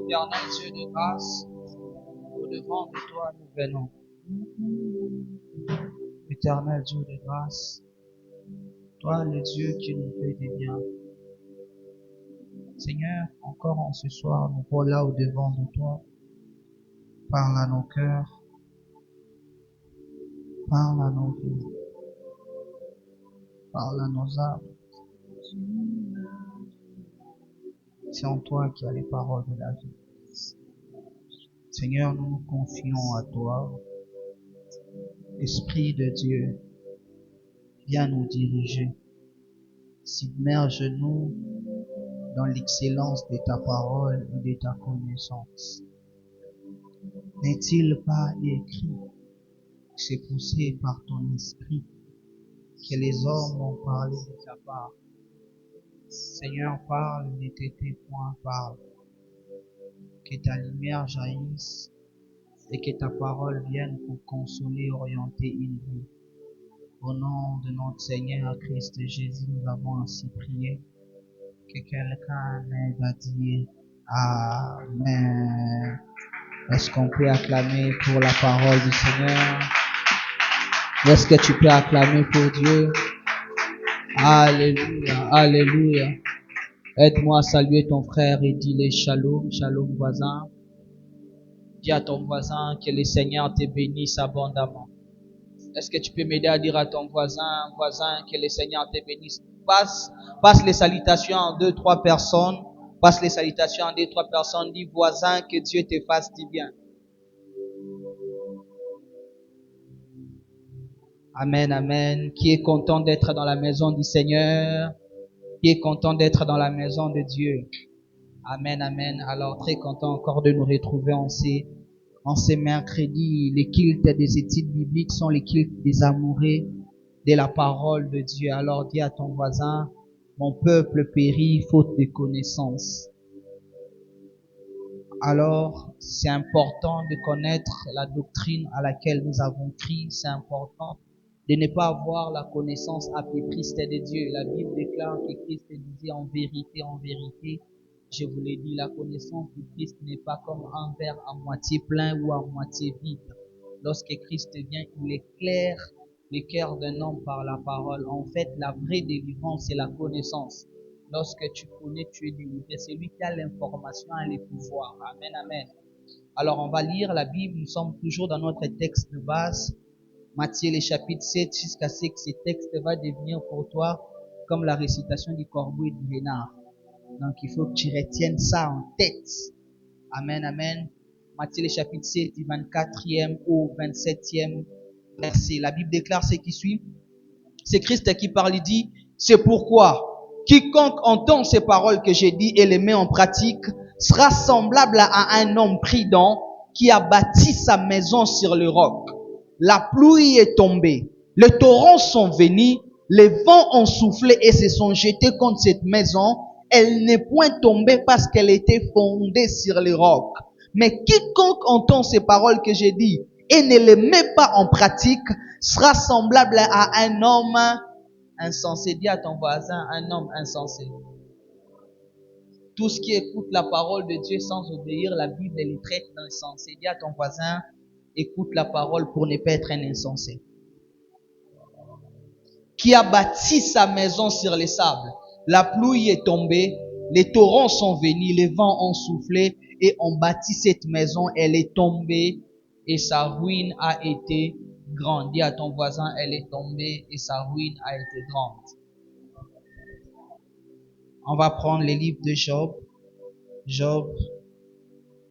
Éternel Dieu de grâce, au-devant de toi nous venons. Éternel Dieu de grâce, toi le Dieu qui nous fait du bien. Seigneur, encore en ce soir, nous voilà au-devant de toi. Parle à nos cœurs, parle à nos vies, parle à nos âmes. C'est en toi qu'il y a les paroles de la vie. Seigneur, nous nous confions à toi. Esprit de Dieu, viens nous diriger. Submerge-nous dans l'excellence de ta parole et de ta connaissance. N'est-il pas écrit, c'est poussé par ton esprit que les hommes ont parlé de ta part. Seigneur, parle, ne t'étais point, parle. Que ta lumière jaillisse et que ta parole vienne pour consoler, orienter une vie. Au nom de notre Seigneur Christ Jésus, nous avons ainsi prié. Que quelqu'un m'aide à dire Amen. Est-ce qu'on peut acclamer pour la parole du Seigneur? Est-ce que tu peux acclamer pour Dieu? Alléluia, alléluia. Aide-moi à saluer ton frère et dis-le shalom, shalom voisin. Dis à ton voisin que le Seigneur te bénisse abondamment. Est-ce que tu peux m'aider à dire à ton voisin, que le Seigneur te bénisse? Passe les salutations en 2-3 personnes. Passe les salutations en 2-3 personnes. Dis voisin, que Dieu te fasse du bien. Amen, amen. Qui est content d'être dans la maison du Seigneur? Qui est content d'être dans la maison de Dieu? Amen, amen. Alors, très content encore de nous retrouver en ces mercredis. Les cultes des études bibliques sont les cultes des amoureux de la parole de Dieu. Alors, dis à ton voisin, mon peuple périt faute de connaissance. Alors, c'est important de connaître la doctrine à laquelle nous avons cru. C'est important de ne pas avoir la connaissance apétriste de Dieu. La Bible déclare que Christ disait en vérité, je vous l'ai dit, la connaissance du Christ n'est pas comme un verre à moitié plein ou à moitié vide. Lorsque Christ vient, il éclaire le cœur d'un homme par la parole. En fait, la vraie délivrance, c'est la connaissance. Lorsque tu connais, tu es délivré. C'est lui qui a l'information et le pouvoir. Amen, amen. Alors, on va lire la Bible. Nous sommes toujours dans notre texte de base. Matthieu, le chapitre 7, jusqu'à ce que ce texte va devenir pour toi comme la récitation du corbeau et du renard. Donc, il faut que tu retiennes ça en tête. Amen, amen. Matthieu, le chapitre 7, du 24e au 27e verset. La Bible déclare ce qui suit. C'est Christ qui parle, il dit, c'est pourquoi quiconque entend ces paroles que j'ai dit et les met en pratique sera semblable à un homme prudent qui a bâti sa maison sur le roc. La pluie est tombée, les torrents sont venus, les vents ont soufflé et se sont jetés contre cette maison. Elle n'est point tombée parce qu'elle était fondée sur le roc. Mais quiconque entend ces paroles que j'ai dit et ne les met pas en pratique sera semblable à un homme insensé. Dis à ton voisin, un homme insensé. Tout ce qui écoute la parole de Dieu sans obéir, la Bible les traite d'insensé. Dis à ton voisin, écoute la parole pour ne pas être un insensé. Qui a bâti sa maison sur les sables. La pluie est tombée, les torrents sont venus, les vents ont soufflé et ont bâti cette maison. Elle est tombée et sa ruine a été grande. Dis à ton voisin, elle est tombée et sa ruine a été grande. On va prendre les livres de Job.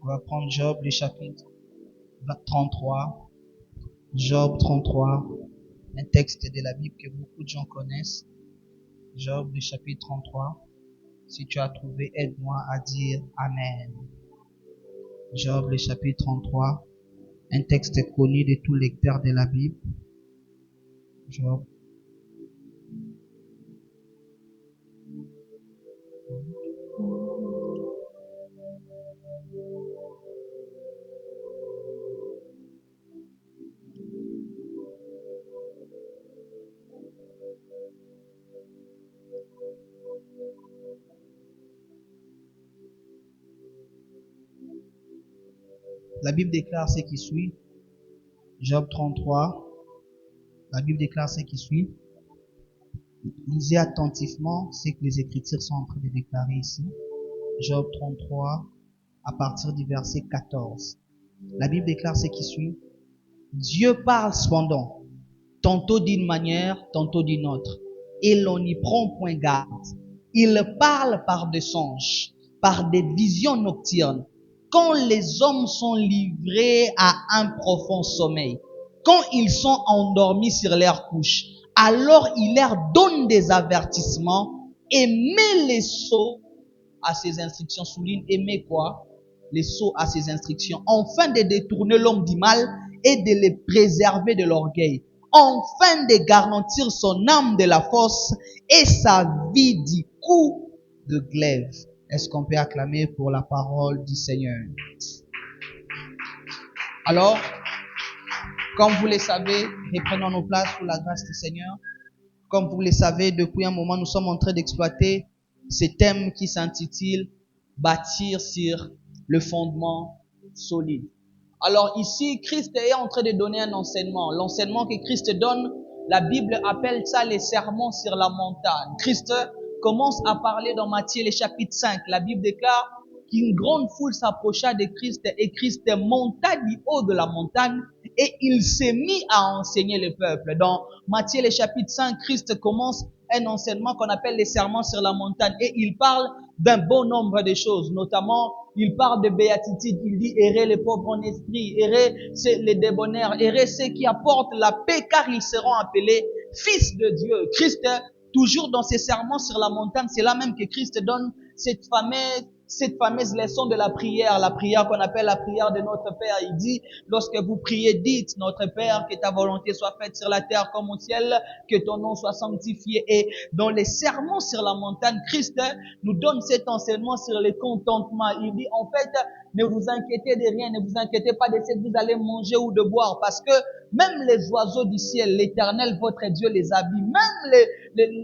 On va prendre Job, le chapitre 33. Job 33, un texte de la Bible que beaucoup de gens connaissent. Job, le chapitre 33. Si tu as trouvé, aide-moi à dire Amen. Job, le chapitre 33, un texte connu de tous les lecteurs de la Bible. Job. La Bible déclare ce qui suit. Job 33. La Bible déclare ce qui suit. Lisez attentivement ce que les Écritures sont en train de déclarer ici. Job 33, à partir du verset 14. La Bible déclare ce qui suit. Dieu parle cependant, tantôt d'une manière, tantôt d'une autre, et l'on n'y prend point garde. Il parle par des songes, par des visions nocturnes, quand les hommes sont livrés à un profond sommeil, quand ils sont endormis sur leur couche, alors il leur donne des avertissements et met les sceaux à ses instructions. Souligne, et met quoi? Les sceaux à ses instructions, afin de détourner l'homme du mal et de les préserver de l'orgueil, afin de garantir son âme de la force et sa vie du coup de glaive. Est-ce qu'on peut acclamer pour la parole du Seigneur? Alors, comme vous le savez, reprenons nos places sous la grâce du Seigneur. Comme vous le savez, depuis un moment, nous sommes en train d'exploiter ce thème qui s'intitule « Bâtir sur le fondement solide ». Alors ici, Christ est en train de donner un enseignement. L'enseignement que Christ donne, la Bible appelle ça les sermons sur la montagne. Christ commence à parler dans Matthieu, le chapitre 5. La Bible déclare qu'une grande foule s'approcha de Christ et Christ monta du haut de la montagne et il s'est mis à enseigner le peuple. Dans Matthieu, le chapitre 5, Christ commence un enseignement qu'on appelle les sermons sur la montagne et il parle d'un bon nombre de choses, notamment il parle de béatitude, il dit errez les pauvres en esprit, errez les débonnaires, errez ceux qui apportent la paix car ils seront appelés fils de Dieu. Christ, toujours dans ses sermons sur la montagne, c'est là même que Christ donne cette fameuse leçon de la prière qu'on appelle la prière de notre Père. Il dit, lorsque vous priez, dites, notre Père, que ta volonté soit faite sur la terre comme au ciel, que ton nom soit sanctifié. Et dans les sermons sur la montagne, Christ nous donne cet enseignement sur le contentement. Il dit, en fait, ne vous inquiétez de rien, ne vous inquiétez pas de ce que vous allez manger ou de boire, parce que même les oiseaux du ciel, l'Éternel, votre Dieu, les habille. Même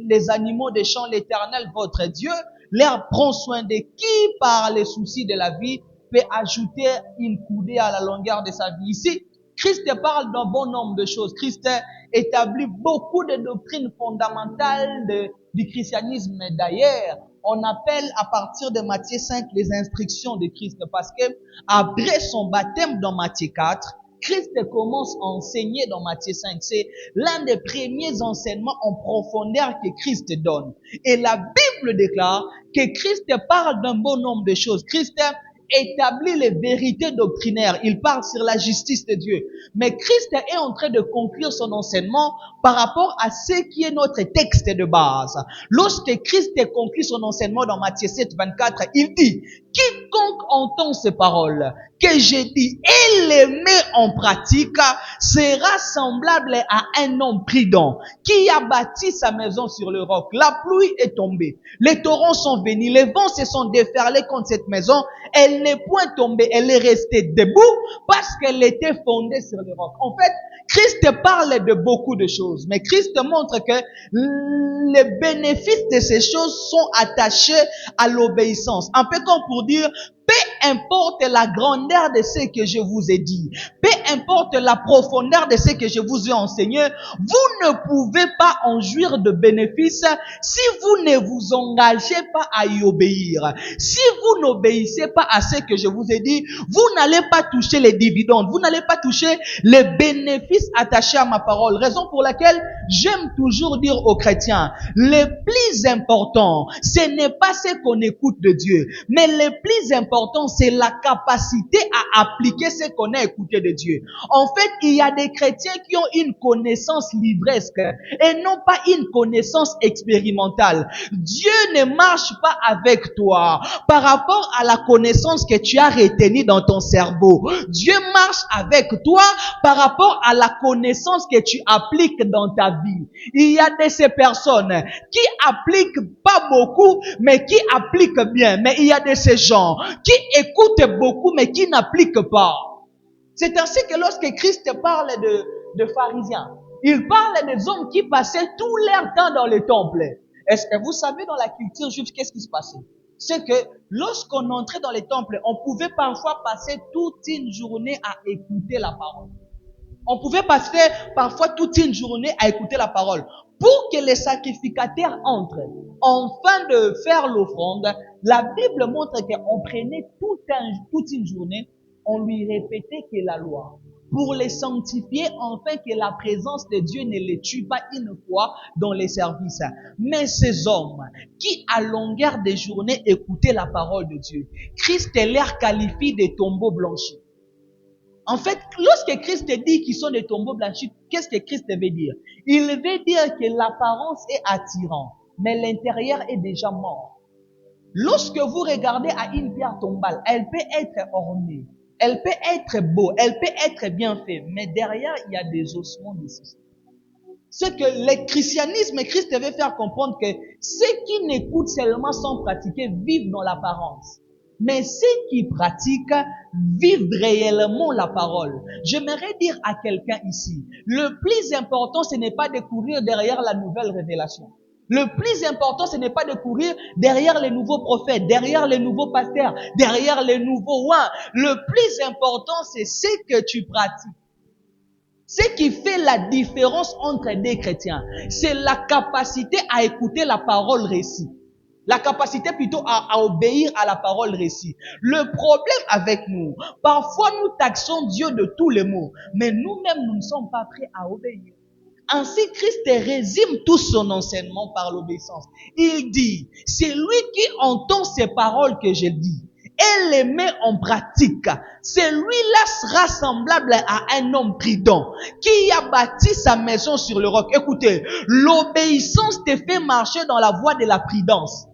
les animaux des champs, l'Éternel, votre Dieu, leur prend soin de qui, par les soucis de la vie, peut ajouter une coudée à la longueur de sa vie. Ici, Christ parle d'un bon nombre de choses. Christ établit beaucoup de doctrines fondamentales du christianisme. D'ailleurs, on appelle à partir de Matthieu 5 les instructions de Christ parce que après son baptême dans Matthieu 4, Christ commence à enseigner dans Matthieu 5. C'est l'un des premiers enseignements en profondeur que Christ donne. Et la Bible déclare que Christ parle d'un bon nombre de choses. Christ établit les vérités doctrinaires. Il parle sur la justice de Dieu. Mais Christ est en train de conclure son enseignement par rapport à ce qui est notre texte de base. Lorsque Christ conclut son enseignement dans Matthieu 7, 24, il dit, quiconque entend ces paroles que j'ai dit et les met en pratique sera semblable à un homme prudent qui a bâti sa maison sur le roc. La pluie est tombée, les torrents sont venus, les vents se sont déferlés contre cette maison. Elle n'est point tombée, elle est restée debout parce qu'elle était fondée sur le roc. En fait, Christ parle de beaucoup de choses, mais Christ montre que les bénéfices de ces choses sont attachés à l'obéissance. Un peu comme pour dire, peu importe la grandeur de ce que je vous ai dit, peu importe la profondeur de ce que je vous ai enseigné, vous ne pouvez pas en jouir de bénéfices si vous ne vous engagez pas à y obéir. Si vous n'obéissez pas à ce que je vous ai dit, vous n'allez pas toucher les dividendes, vous n'allez pas toucher les bénéfices attachés à ma parole. Raison pour laquelle j'aime toujours dire aux chrétiens, le plus important, ce n'est pas ce qu'on écoute de Dieu, mais le plus important, c'est la capacité à appliquer ce qu'on a écouté de Dieu. En fait, il y a des chrétiens qui ont une connaissance livresque et non pas une connaissance expérimentale. Dieu ne marche pas avec toi par rapport à la connaissance que tu as retenue dans ton cerveau. Dieu marche avec toi par rapport à la connaissance que tu appliques dans ta vie. Il y a de ces personnes qui appliquent pas beaucoup, mais qui appliquent bien. Mais il y a de ces gens qui écoutent beaucoup, mais qui n'appliquent pas. C'est ainsi que lorsque Christ parle de pharisiens, il parle des hommes qui passaient tout leur temps dans le temple. Est-ce que vous savez dans la culture juive qu'est-ce qui se passait? C'est que lorsqu'on entrait dans les temples, on pouvait parfois passer toute une journée à écouter la parole. On pouvait passer parfois toute une journée à écouter la parole. Pour que les sacrificateurs entrent, en fin de faire l'offrande, la Bible montre qu'on prenait toute une journée, on lui répétait que la loi. Pour les sanctifier, afin que la présence de Dieu ne les tue pas une fois dans les services. Mais ces hommes qui, à longueur de journée, écoutaient la parole de Dieu, Christ les qualifie de tombeaux blanchis. En fait, lorsque Christ dit qu'ils sont des tombeaux blanchis, qu'est-ce que Christ veut dire? Il veut dire que l'apparence est attirante, mais l'intérieur est déjà mort. Lorsque vous regardez à une pierre tombale, elle peut être ornée, elle peut être beau, elle peut être bien faite, mais derrière, il y a des ossements nécessaires. Ce que le christianisme, Christ veut faire comprendre que ceux qui n'écoutent seulement sans pratiquer vivent dans l'apparence. Mais ceux qui pratiquent vivent réellement la parole. J'aimerais dire à quelqu'un ici, le plus important, ce n'est pas de courir derrière la nouvelle révélation. Le plus important, ce n'est pas de courir derrière les nouveaux prophètes, derrière les nouveaux pasteurs, derrière les nouveaux rois. Le plus important, c'est ce que tu pratiques. Ce qui fait la différence entre des chrétiens, c'est la capacité à écouter la parole récit. La capacité plutôt à obéir à la parole récit. Le problème avec nous, parfois nous taxons Dieu de tous les maux, mais nous-mêmes nous ne sommes pas prêts à obéir. Ainsi, Christ résume tout son enseignement par l'obéissance. Il dit, c'est lui qui entend ces paroles que je dis et les met en pratique. Celui-là sera semblable à un homme prudent qui a bâti sa maison sur le roc. Écoutez, l'obéissance te fait marcher dans la voie de la prudence.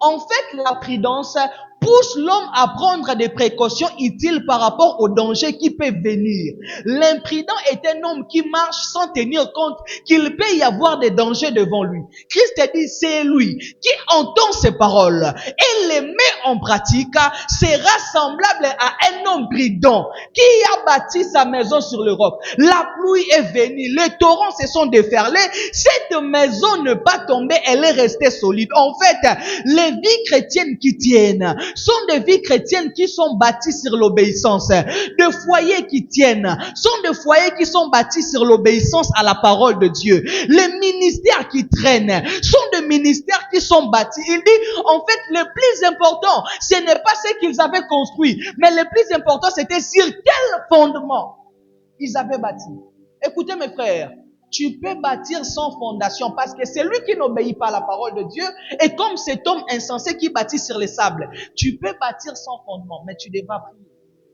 En fait, la prudence pousse l'homme à prendre des précautions utiles par rapport aux dangers qui peuvent venir. L'imprudent est un homme qui marche sans tenir compte qu'il peut y avoir des dangers devant lui. Christ dit, c'est lui qui entend ces paroles et les met en pratique, sera semblable à un homme prudent qui a bâti sa maison sur le roc. La pluie est venue, les torrents se sont déferlés, cette maison ne pas tomber, elle est restée solide. En fait, les vies chrétiennes qui tiennent sont des vies chrétiennes qui sont bâties sur l'obéissance. Des foyers qui tiennent sont des foyers qui sont bâtis sur l'obéissance à la parole de Dieu. Les ministères qui traînent sont des ministères qui sont bâtis. Il dit, en fait, le plus important, ce n'est pas ce qu'ils avaient construit, mais le plus important, c'était sur quel fondement ils avaient bâti. Écoutez mes frères, tu peux bâtir sans fondation parce que c'est lui qui n'obéit pas à la parole de Dieu et comme cet homme insensé qui bâtit sur les sables, tu peux bâtir sans fondement, mais tu devras prier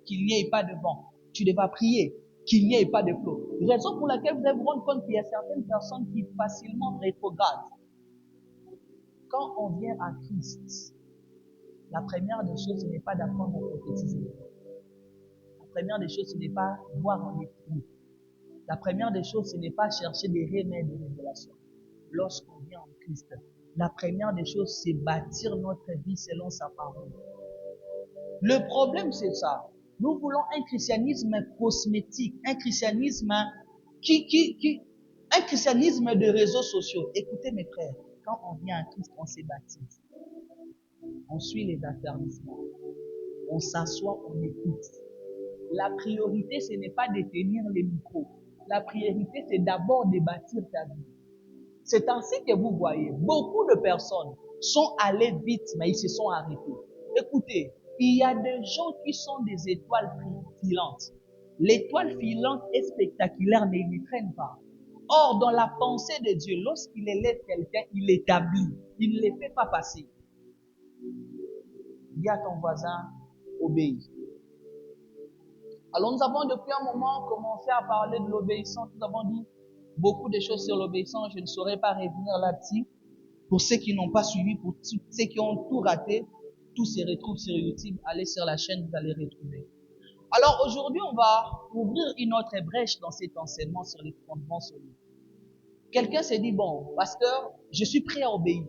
qu'il n'y ait pas de vent. Tu devras prier qu'il n'y ait pas de flot. Raison pour laquelle vous allez vous rendre compte qu'il y a certaines personnes qui facilement rétrogradent. Quand on vient à Christ, la première des choses, ce n'est pas d'apprendre à prophétiser. La première des choses, ce n'est pas voir en esprit. La première des choses, ce n'est pas chercher des remèdes de révélation. Lorsqu'on vient en Christ, la première des choses, c'est bâtir notre vie selon sa parole. Le problème, c'est ça. Nous voulons un christianisme cosmétique, un christianisme un christianisme de réseaux sociaux. Écoutez mes frères, quand on vient à Christ, on se baptise. On suit les affermissements. On s'assoit, on écoute. La priorité, ce n'est pas de tenir les micros. La priorité, c'est d'abord de bâtir ta vie. C'est ainsi que vous voyez, beaucoup de personnes sont allées vite, mais ils se sont arrêtés. Écoutez, il y a des gens qui sont des étoiles filantes. L'étoile filante est spectaculaire, mais ils ne traînent pas. Or, dans la pensée de Dieu, lorsqu'il élève quelqu'un, il l'établit. Il ne les fait pas passer. Dis à ton voisin, obéis. Alors nous avons depuis un moment commencé à parler de l'obéissance. Nous avons dit beaucoup de choses sur l'obéissance. Je ne saurais pas revenir là-dessus. Pour ceux qui n'ont pas suivi, pour ceux qui ont tout raté, tout se retrouve sur YouTube. Allez sur la chaîne, vous allez retrouver. Alors aujourd'hui, on va ouvrir une autre brèche dans cet enseignement sur les fondements solides. Quelqu'un s'est dit, bon, pasteur, je suis prêt à obéir.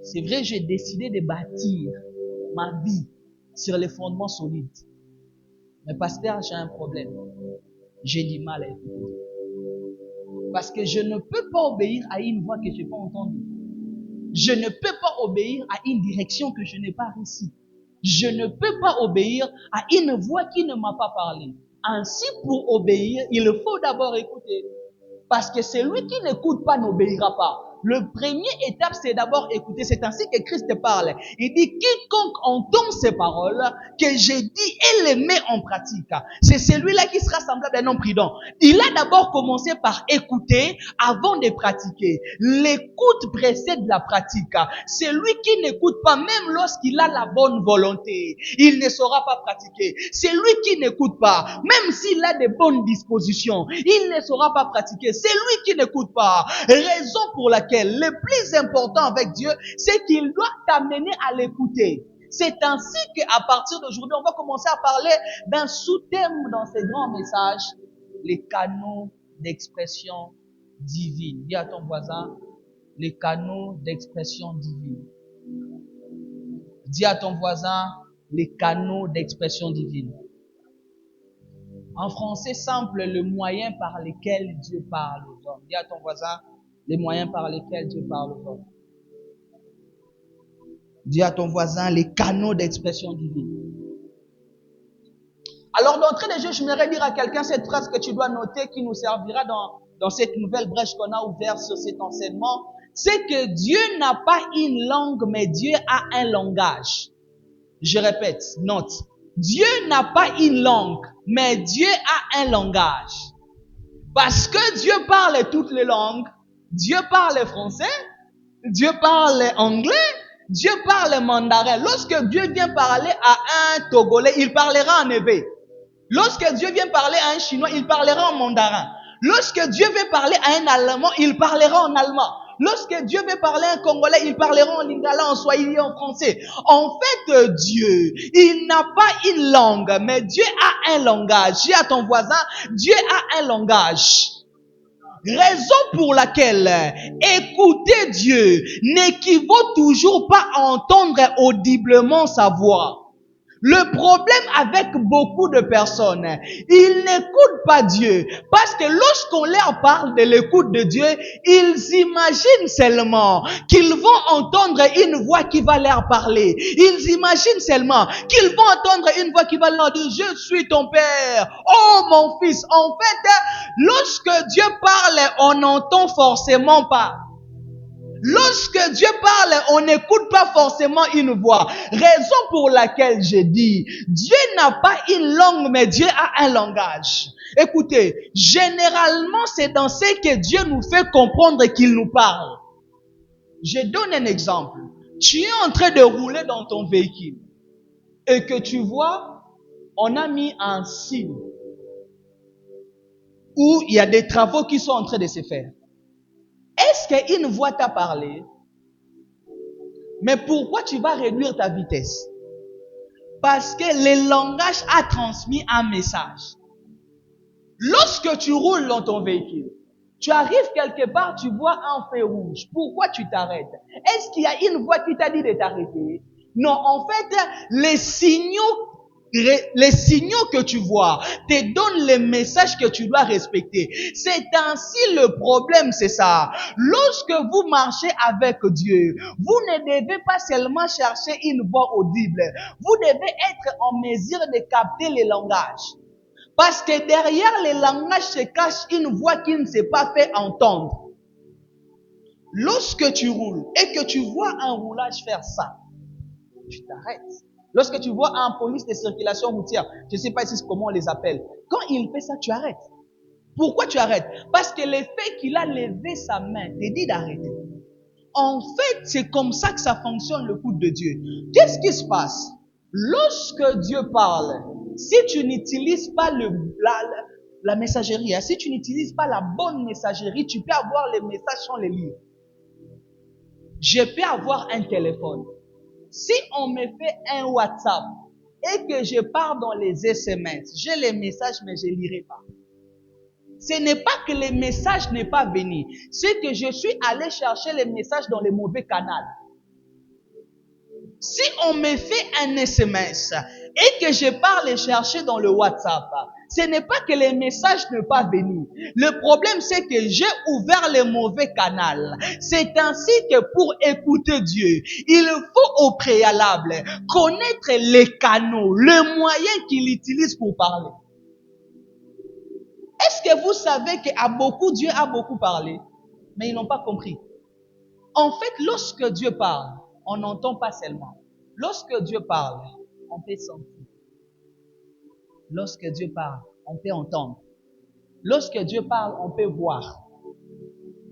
C'est vrai, j'ai décidé de bâtir ma vie sur les fondements solides. Mais pasteur, j'ai un problème. J'ai du mal à écouter. Parce que je ne peux pas obéir à une voix que je n'ai pas entendue. Je ne peux pas obéir à une direction que je n'ai pas reçue. Je ne peux pas obéir à une voix qui ne m'a pas parlé. Ainsi, pour obéir, il faut d'abord écouter. Parce que celui qui n'écoute pas n'obéira pas. Le premier étape, c'est d'abord écouter. C'est ainsi que Christ parle. Il dit, quiconque entend ces paroles que j'ai dit et les met en pratique, c'est celui-là qui sera semblable à un homme prudent. Il a d'abord commencé par écouter avant de pratiquer. L'écoute précède la pratique. Celui qui n'écoute pas, même lorsqu'il a la bonne volonté, il ne saura pas pratiquer. Celui qui n'écoute pas, même s'il a de bonnes dispositions, il ne saura pas pratiquer. Celui qui n'écoute pas, raison pour laquelle le plus important avec Dieu, c'est qu'il doit t'amener à l'écouter. C'est ainsi qu'à partir d'aujourd'hui, on va commencer à parler d'un sous-thème dans ces grands messages, les canaux d'expression divine. Dis à ton voisin, les canaux d'expression divine. Dis à ton voisin, les canaux d'expression divine. En français simple, le moyen par lequel Dieu parle aux hommes. Dis à ton voisin, les moyens par lesquels Dieu parle aux hommes. Dis à ton voisin, les canaux d'expression divine. Alors, d'entrée de jeu, je voudrais dire à quelqu'un cette phrase que tu dois noter qui nous servira dans cette nouvelle brèche qu'on a ouverte sur cet enseignement. C'est que Dieu n'a pas une langue, mais Dieu a un langage. Je répète, note. Dieu n'a pas une langue, mais Dieu a un langage. Parce que Dieu parle toutes les langues. Dieu parle français, Dieu parle anglais, Dieu parle mandarin. Lorsque Dieu vient parler à un Togolais, il parlera en hébreu. Lorsque Dieu vient parler à un Chinois, il parlera en mandarin. Lorsque Dieu veut parler à un Allemand, il parlera en allemand. Lorsque Dieu veut parler à un Congolais, il parlera en lingala, en swahili, en français. En fait, Dieu, il n'a pas une langue, mais Dieu a un langage. Dis à ton voisin, Dieu a un langage. Raison pour laquelle écouter Dieu n'équivaut toujours pas à entendre audiblement sa voix. Le problème avec beaucoup de personnes, ils n'écoutent pas Dieu parce que lorsqu'on leur parle de l'écoute de Dieu, ils imaginent seulement qu'ils vont entendre une voix qui va leur parler. Ils imaginent seulement qu'ils vont entendre une voix qui va leur dire « Je suis ton père, oh mon fils ». En fait, lorsque Dieu parle, on n'entend forcément pas. Lorsque Dieu parle, on n'écoute pas forcément une voix. Raison pour laquelle j'ai dit, Dieu n'a pas une langue, mais Dieu a un langage. Écoutez, généralement, c'est dans ce que Dieu nous fait comprendre qu'il nous parle. Je donne un exemple. Tu es en train de rouler dans ton véhicule et que tu vois, on a mis un signe où il y a des travaux qui sont en train de se faire. Est-ce qu'une voix t'a parlé? Mais pourquoi tu vas réduire ta vitesse? Parce que le langage a transmis un message. Lorsque tu roules dans ton véhicule, tu arrives quelque part, tu vois un feu rouge. Pourquoi tu t'arrêtes? Est-ce qu'il y a une voix qui t'a dit de t'arrêter? Non, en fait, les signaux que tu vois te donnent les messages que tu dois respecter. C'est ainsi le problème, c'est ça. Lorsque vous marchez avec Dieu, vous ne devez pas seulement chercher une voix audible. Vous devez être en mesure de capter les langages. Parce que derrière les langages se cache une voix qui ne s'est pas fait entendre. Lorsque tu roules et que tu vois un roulage faire ça, tu t'arrêtes. Lorsque tu vois un police de circulation routière, je ne sais pas ici comment on les appelle, quand il fait ça, tu arrêtes. Pourquoi tu arrêtes? Parce que le fait qu'il a levé sa main te dit d'arrêter. En fait, c'est comme ça que ça fonctionne le coup de Dieu. Qu'est-ce qui se passe? Lorsque Dieu parle, si tu n'utilises pas la messagerie, si tu n'utilises pas la bonne messagerie, tu peux avoir les messages sans les lire. Je peux avoir un téléphone. Si on me fait un WhatsApp et que je pars dans les SMS, j'ai les messages mais je ne lirai pas. Ce n'est pas que les messages n'est pas venu, c'est que je suis allé chercher les messages dans les mauvais canaux. Si on me fait un SMS et que je pars les chercher dans le WhatsApp, Ce n'est pas que les messages ne pas venir. Le problème, c'est que j'ai ouvert le mauvais canal. C'est ainsi que pour écouter Dieu, il faut au préalable connaître les canaux, le moyen qu'il utilise pour parler. Est-ce que vous savez qu'à beaucoup, Dieu a beaucoup parlé, mais ils n'ont pas compris. En fait, lorsque Dieu parle, on n'entend pas seulement. Lorsque Dieu parle, on peut sentir. Lorsque Dieu parle, on peut entendre. Lorsque Dieu parle, on peut voir.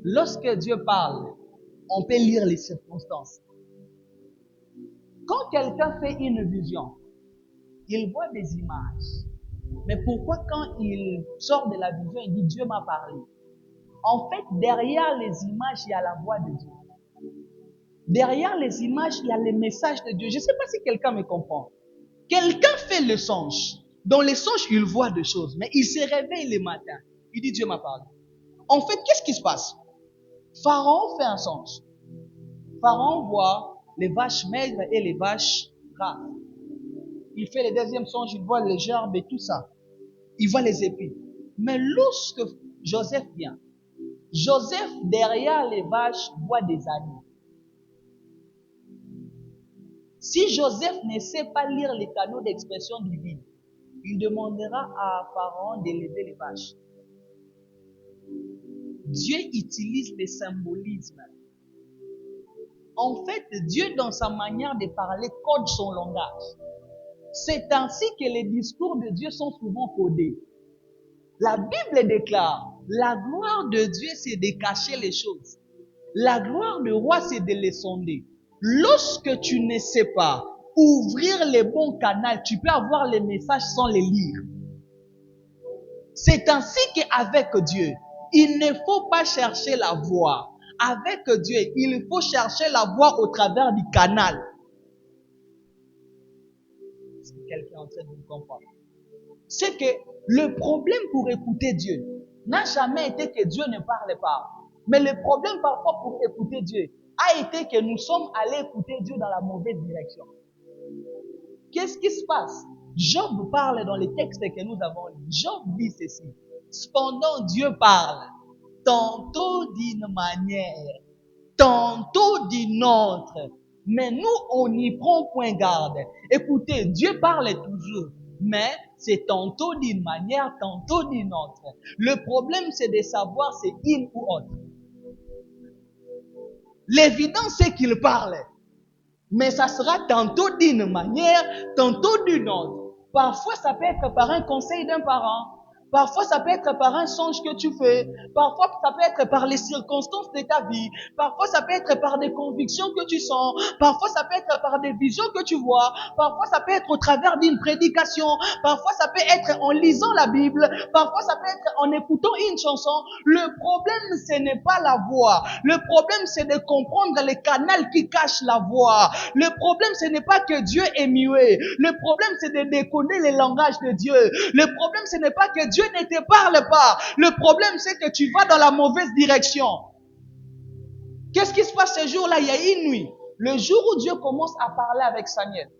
Lorsque Dieu parle, on peut lire les circonstances. Quand quelqu'un fait une vision, il voit des images. Mais pourquoi quand il sort de la vision, il dit Dieu m'a parlé? En fait, derrière les images, il y a la voix de Dieu. Derrière les images, il y a les messages de Dieu. Je ne sais pas si quelqu'un me comprend. Quelqu'un fait le songe. Dans les songes, il voit des choses. Mais il se réveille le matin. Il dit Dieu m'a parlé. En fait, qu'est-ce qui se passe? Pharaon fait un songe. Pharaon voit les vaches maigres et les vaches grasses. Il fait le deuxième songe, il voit les gerbes et tout ça. Il voit les épis. Mais lorsque Joseph vient, Joseph, derrière les vaches, voit des agneaux. Si Joseph ne sait pas lire les canaux d'expression divine, il demandera à Pharaon d'élever les vaches. Dieu utilise les symbolismes. En fait, Dieu, dans sa manière de parler, code son langage. C'est ainsi que les discours de Dieu sont souvent codés. La Bible déclare, la gloire de Dieu, c'est de cacher les choses. La gloire du roi, c'est de les sonder. Lorsque tu ne sais pas ouvrir les bons canaux, tu peux avoir les messages sans les lire. C'est ainsi qu'avec Dieu, il ne faut pas chercher la voie. Avec Dieu, il faut chercher la voie au travers du canal. Est-ce que quelqu'un est en train de me comprendre? C'est que le problème pour écouter Dieu n'a jamais été que Dieu ne parle pas. Mais le problème parfois pour écouter Dieu a été que nous sommes allés écouter Dieu dans la mauvaise direction. Qu'est-ce qui se passe? Job parle dans les textes que nous avons lus. Job dit ceci. Cependant, Dieu parle, tantôt d'une manière, tantôt d'une autre. Mais nous, on n'y prend point garde. Écoutez, Dieu parle toujours, mais c'est tantôt d'une manière, tantôt d'une autre. Le problème, c'est de savoir c'est une ou autre. L'évidence, c'est qu'il parle. Mais ça sera tantôt d'une manière, tantôt d'une autre. Parfois, ça peut être par un conseil d'un parent. Parfois, ça peut être par un songe que tu fais. Parfois, ça peut être par les circonstances de ta vie. Parfois, ça peut être par des convictions que tu sens. Parfois, ça peut être par des visions que tu vois. Parfois, ça peut être au travers d'une prédication. Parfois, ça peut être en lisant la Bible. Parfois, ça peut être en écoutant une chanson. Le problème, ce n'est pas la voix. Le problème, c'est de comprendre les canaux qui cachent la voix. Le problème, ce n'est pas que Dieu est muet. Le problème, c'est de décoder les langages de Dieu. Le problème, ce n'est pas que Dieu ne te parle pas. Le problème, c'est que tu vas dans la mauvaise direction. Qu'est-ce qui se passe ce jour-là? Il y a une nuit. Le jour où Dieu commence à parler avec Samuel.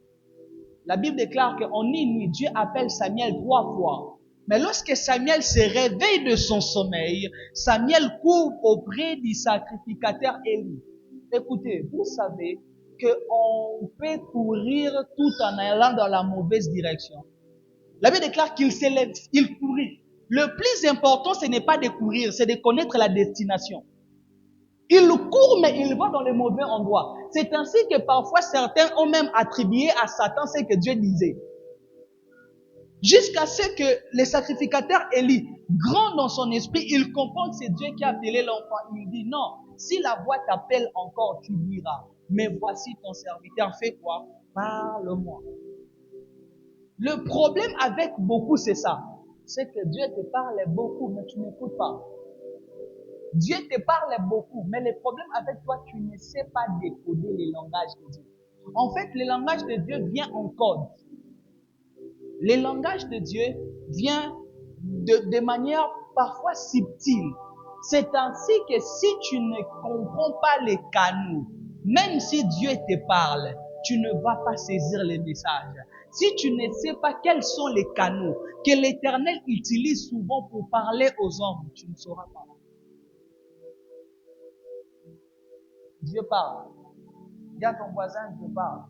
La Bible déclare qu'en une nuit, Dieu appelle Samuel 3 fois. Mais lorsque Samuel se réveille de son sommeil, Samuel court auprès du sacrificateur Élie. Écoutez, vous savez qu'on peut courir tout en allant dans la mauvaise direction. La Bible déclare qu'il s'élève, il courit. Le plus important, ce n'est pas de courir, c'est de connaître la destination. Il court, mais il va dans le mauvais endroit. C'est ainsi que parfois certains ont même attribué à Satan ce que Dieu disait. Jusqu'à ce que le sacrificateur Élie, grand dans son esprit, il comprend que c'est Dieu qui a appelé l'enfant. Il dit non, si la voix t'appelle encore, tu diras. Mais voici ton serviteur, fais quoi? Parle-moi. Le problème avec beaucoup, c'est ça. C'est que Dieu te parle beaucoup, mais tu n'écoutes pas. Dieu te parle beaucoup, mais le problème avec toi, tu ne sais pas décoder les langages de Dieu. En fait, le langage de Dieu vient en code. Le langage de Dieu vient de manière parfois subtile. C'est ainsi que si tu ne comprends pas les canaux, même si Dieu te parle, tu ne vas pas saisir les messages. Si tu ne sais pas quels sont les canaux que l'Éternel utilise souvent pour parler aux hommes, tu ne sauras pas. Dieu parle. Dis à ton voisin, Dieu parle.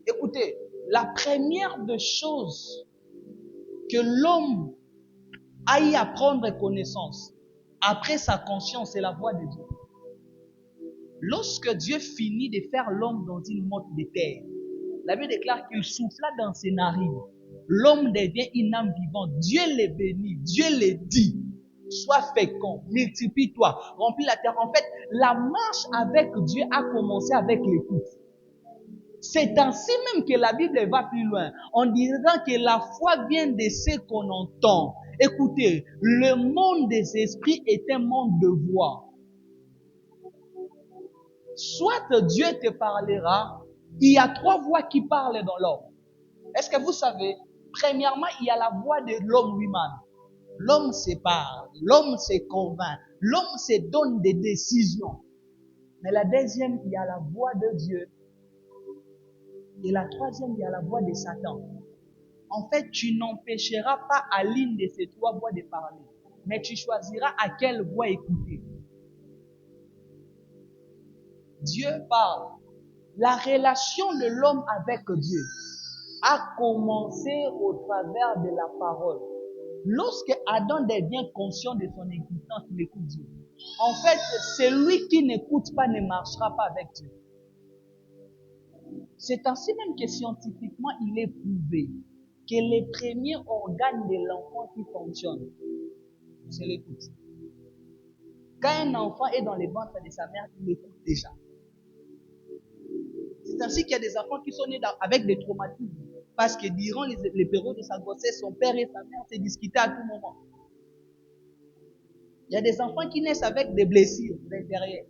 Écoutez, la première des choses que l'homme a y à prendre connaissance, après sa conscience, c'est la voix de Dieu. Lorsque Dieu finit de faire l'homme dans une motte de terre, la Bible déclare qu'il souffla dans ses narines. L'homme devient une âme vivante. Dieu les bénit. Dieu les dit. Sois fécond, multiplie-toi, remplis la terre. En fait, la marche avec Dieu a commencé avec l'écoute. C'est ainsi même que la Bible va plus loin, en disant que la foi vient de ce qu'on entend. Écoutez, le monde des esprits est un monde de voix. Soit Dieu te parlera, il y a 3 voix qui parlent dans l'homme. Est-ce que vous savez? Premièrement, il y a la voix de l'homme lui-même. L'homme se parle, l'homme se convainc, l'homme se donne des décisions. Mais la deuxième, il y a la voix de Dieu. Et la troisième, il y a la voix de Satan. En fait, tu n'empêcheras pas à l'une de ces 3 voix de parler, mais tu choisiras à quelle voix écouter. Dieu parle. La relation de l'homme avec Dieu a commencé au travers de la parole. Lorsque Adam devient conscient de son existence, il écoute Dieu. En fait, celui qui n'écoute pas ne marchera pas avec Dieu. C'est ainsi même que scientifiquement, il est prouvé que les premiers organes de l'enfant qui fonctionnent, c'est l'écoute. Quand un enfant est dans les ventres de sa mère, il écoute déjà. C'est ainsi qu'il y a des enfants qui sont nés avec des traumatismes. Parce que durant les périodes de sa grossesse, son père et sa mère se discutaient à tout moment. Il y a des enfants qui naissent avec des blessures derrière.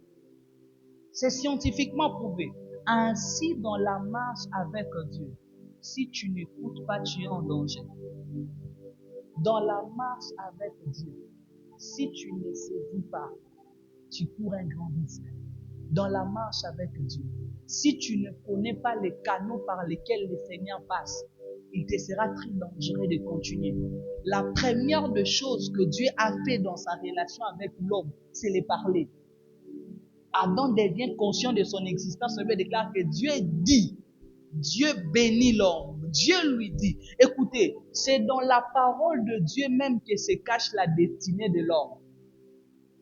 C'est scientifiquement prouvé. Ainsi, dans la marche avec Dieu, si tu n'écoutes pas, tu es en danger. Dans la marche avec Dieu, si tu ne saisis pas, tu cours un grand risque. Dans la marche avec Dieu, si tu ne connais pas les canaux par lesquels le Seigneur passe, il te sera très dangereux de continuer. La première des choses que Dieu a fait dans sa relation avec l'homme, c'est les parler. Adam devient conscient de son existence, il déclare que Dieu dit, Dieu bénit l'homme, Dieu lui dit. Écoutez, c'est dans la parole de Dieu même que se cache la destinée de l'homme.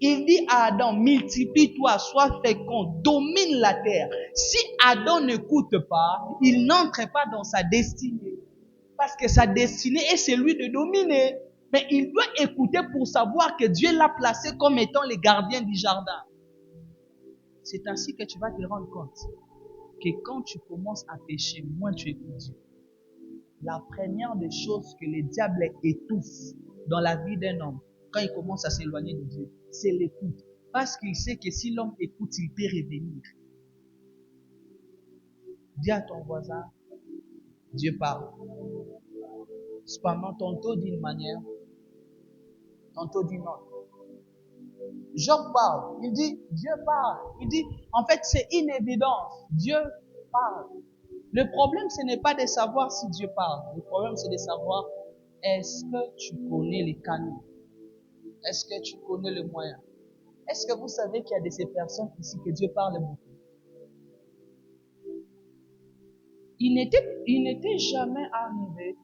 Il dit à Adam, multiplie-toi, sois fécond, domine la terre. Si Adam n'écoute pas, il n'entre pas dans sa destinée. Parce que sa destinée est celui de dominer. Mais il doit écouter pour savoir que Dieu l'a placé comme étant le gardien du jardin. C'est ainsi que tu vas te rendre compte que quand tu commences à pécher, moins tu écoutes Dieu. La première des choses que le diable étouffe dans la vie d'un homme, quand il commence à s'éloigner de Dieu, c'est l'écoute. Parce qu'il sait que si l'homme écoute, il peut revenir. Dis à ton voisin, Dieu parle. Cependant, tantôt d'une manière, tantôt d'une autre. Job parle. Il dit, Dieu parle. Il dit, en fait, c'est une évidence. Dieu parle. Le problème, ce n'est pas de savoir si Dieu parle. Le problème, c'est de savoir, est-ce que tu connais les canaux? Est-ce que tu connais le moyen? Est-ce que vous savez qu'il y a de ces personnes ici que Dieu parle beaucoup? Il n'était jamais arrivé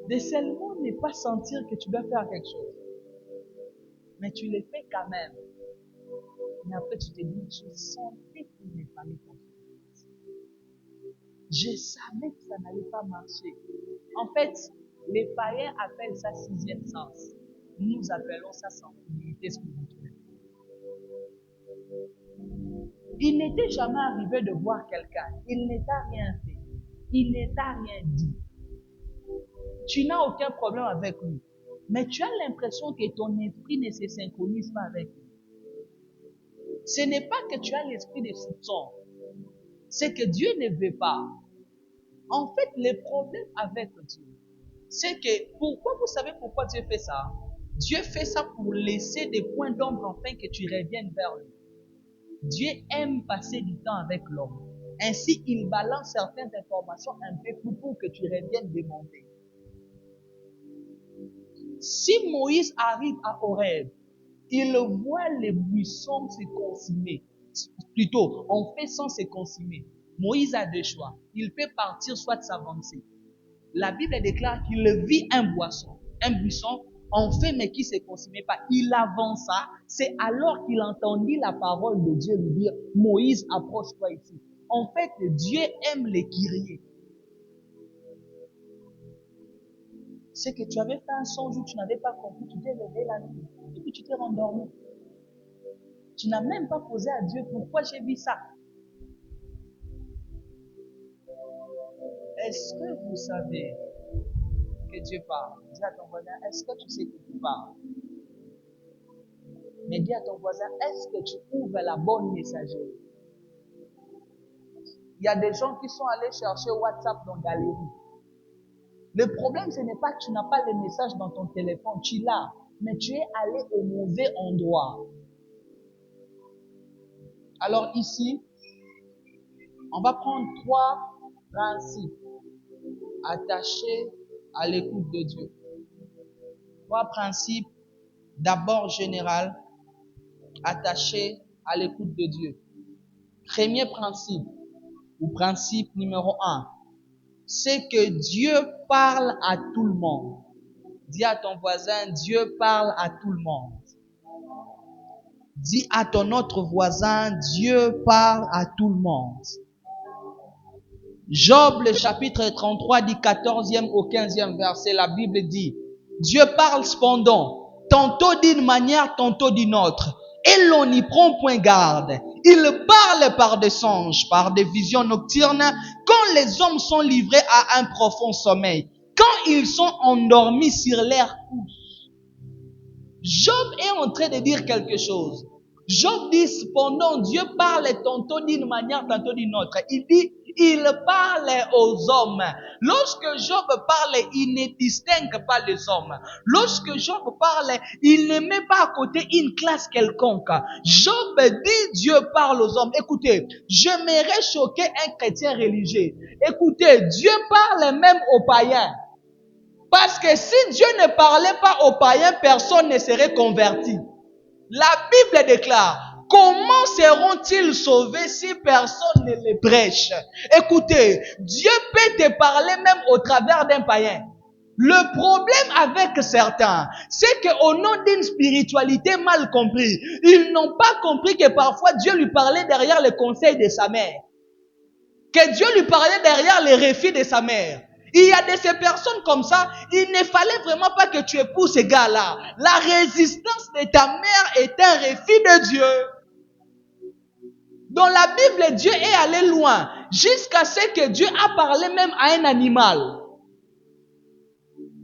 de seulement ne pas sentir que tu dois faire quelque chose. Mais tu le fais quand même. Mais après, tu te dis, je sentais qu'il ne fallait pas. Je savais que ça n'allait pas marcher. En fait, les païens appellent ça 6e sens. Nous appelons ça sensibilité spirituelle. Il n'était jamais arrivé de voir quelqu'un. Il ne t'a rien fait. Il ne t'a rien dit. Tu n'as aucun problème avec lui. Mais tu as l'impression que ton esprit ne se synchronise pas avec lui. Ce n'est pas que tu as l'esprit de soupçon. C'est que Dieu ne veut pas. En fait, le problème avec Dieu, c'est que vous savez pourquoi Dieu fait ça? Dieu fait ça pour laisser des points d'ombre afin que tu reviennes vers lui. Dieu aime passer du temps avec l'homme. Ainsi, il balance certaines informations un peu plus pour que tu reviennes demander. Si Moïse arrive à Horeb, il voit les buissons se consumer. Plutôt, on fait sans se consumer. Moïse a deux choix. Il peut partir, soit s'avancer. La Bible déclare qu'il vit un buisson, en fait, mais qui ne se consumait pas. Il avança. C'est alors qu'il entendit la parole de Dieu lui dire, Moïse, approche-toi ici. En fait, Dieu aime les guerriers. C'est que tu avais fait un songe où tu n'avais pas compris, tu t'es réveillé la nuit, et puis tu t'es rendormi. Tu n'as même pas posé à Dieu pourquoi j'ai vu ça. Est-ce que vous savez que Dieu parle? Dis à ton voisin, est-ce que tu sais que Dieu parle? Mais dis à ton voisin, est-ce que tu ouvres la bonne messagerie? Il y a des gens qui sont allés chercher WhatsApp dans la galerie. Le problème, ce n'est pas que tu n'as pas les messages dans ton téléphone, tu l'as, mais tu es allé au mauvais endroit. Alors ici, on va prendre 3 principes attachés à l'écoute de Dieu. 3 principes, d'abord général, attachés à l'écoute de Dieu. Premier principe, ou principe numéro 1, c'est que Dieu parle à tout le monde. Dis à ton voisin, Dieu parle à tout le monde. Dis à ton autre voisin, Dieu parle à tout le monde. Job, le chapitre 33, du 14e au 15e verset, la Bible dit, Dieu parle cependant, tantôt d'une manière, tantôt d'une autre, et l'on n'y prend point garde. Il parle par des songes, par des visions nocturnes, quand les hommes sont livrés à un profond sommeil, quand ils sont endormis sur leur couche. Job est en train de dire quelque chose. Job dit cependant, Dieu parle tantôt d'une manière, tantôt d'une autre. Il dit, il parle aux hommes. Lorsque Job parle, il ne distingue pas les hommes. Lorsque Job parle, il ne met pas à côté une classe quelconque. Job dit, Dieu parle aux hommes. Écoutez, j'aimerais choquer un chrétien religieux. Écoutez, Dieu parle même aux païens. Parce que si Dieu ne parlait pas aux païens, personne ne serait converti. La Bible déclare, comment seront-ils sauvés si personne ne les prêche? Écoutez, Dieu peut te parler même au travers d'un païen. Le problème avec certains, c'est qu'au nom d'une spiritualité mal comprise, ils n'ont pas compris que parfois Dieu lui parlait derrière les conseils de sa mère. Que Dieu lui parlait derrière les refus de sa mère. Il y a de ces personnes comme ça, il ne fallait vraiment pas que tu épouses ces gars-là. La résistance de ta mère est un refus de Dieu. Dans la Bible, Dieu est allé loin, jusqu'à ce que Dieu a parlé même à un animal.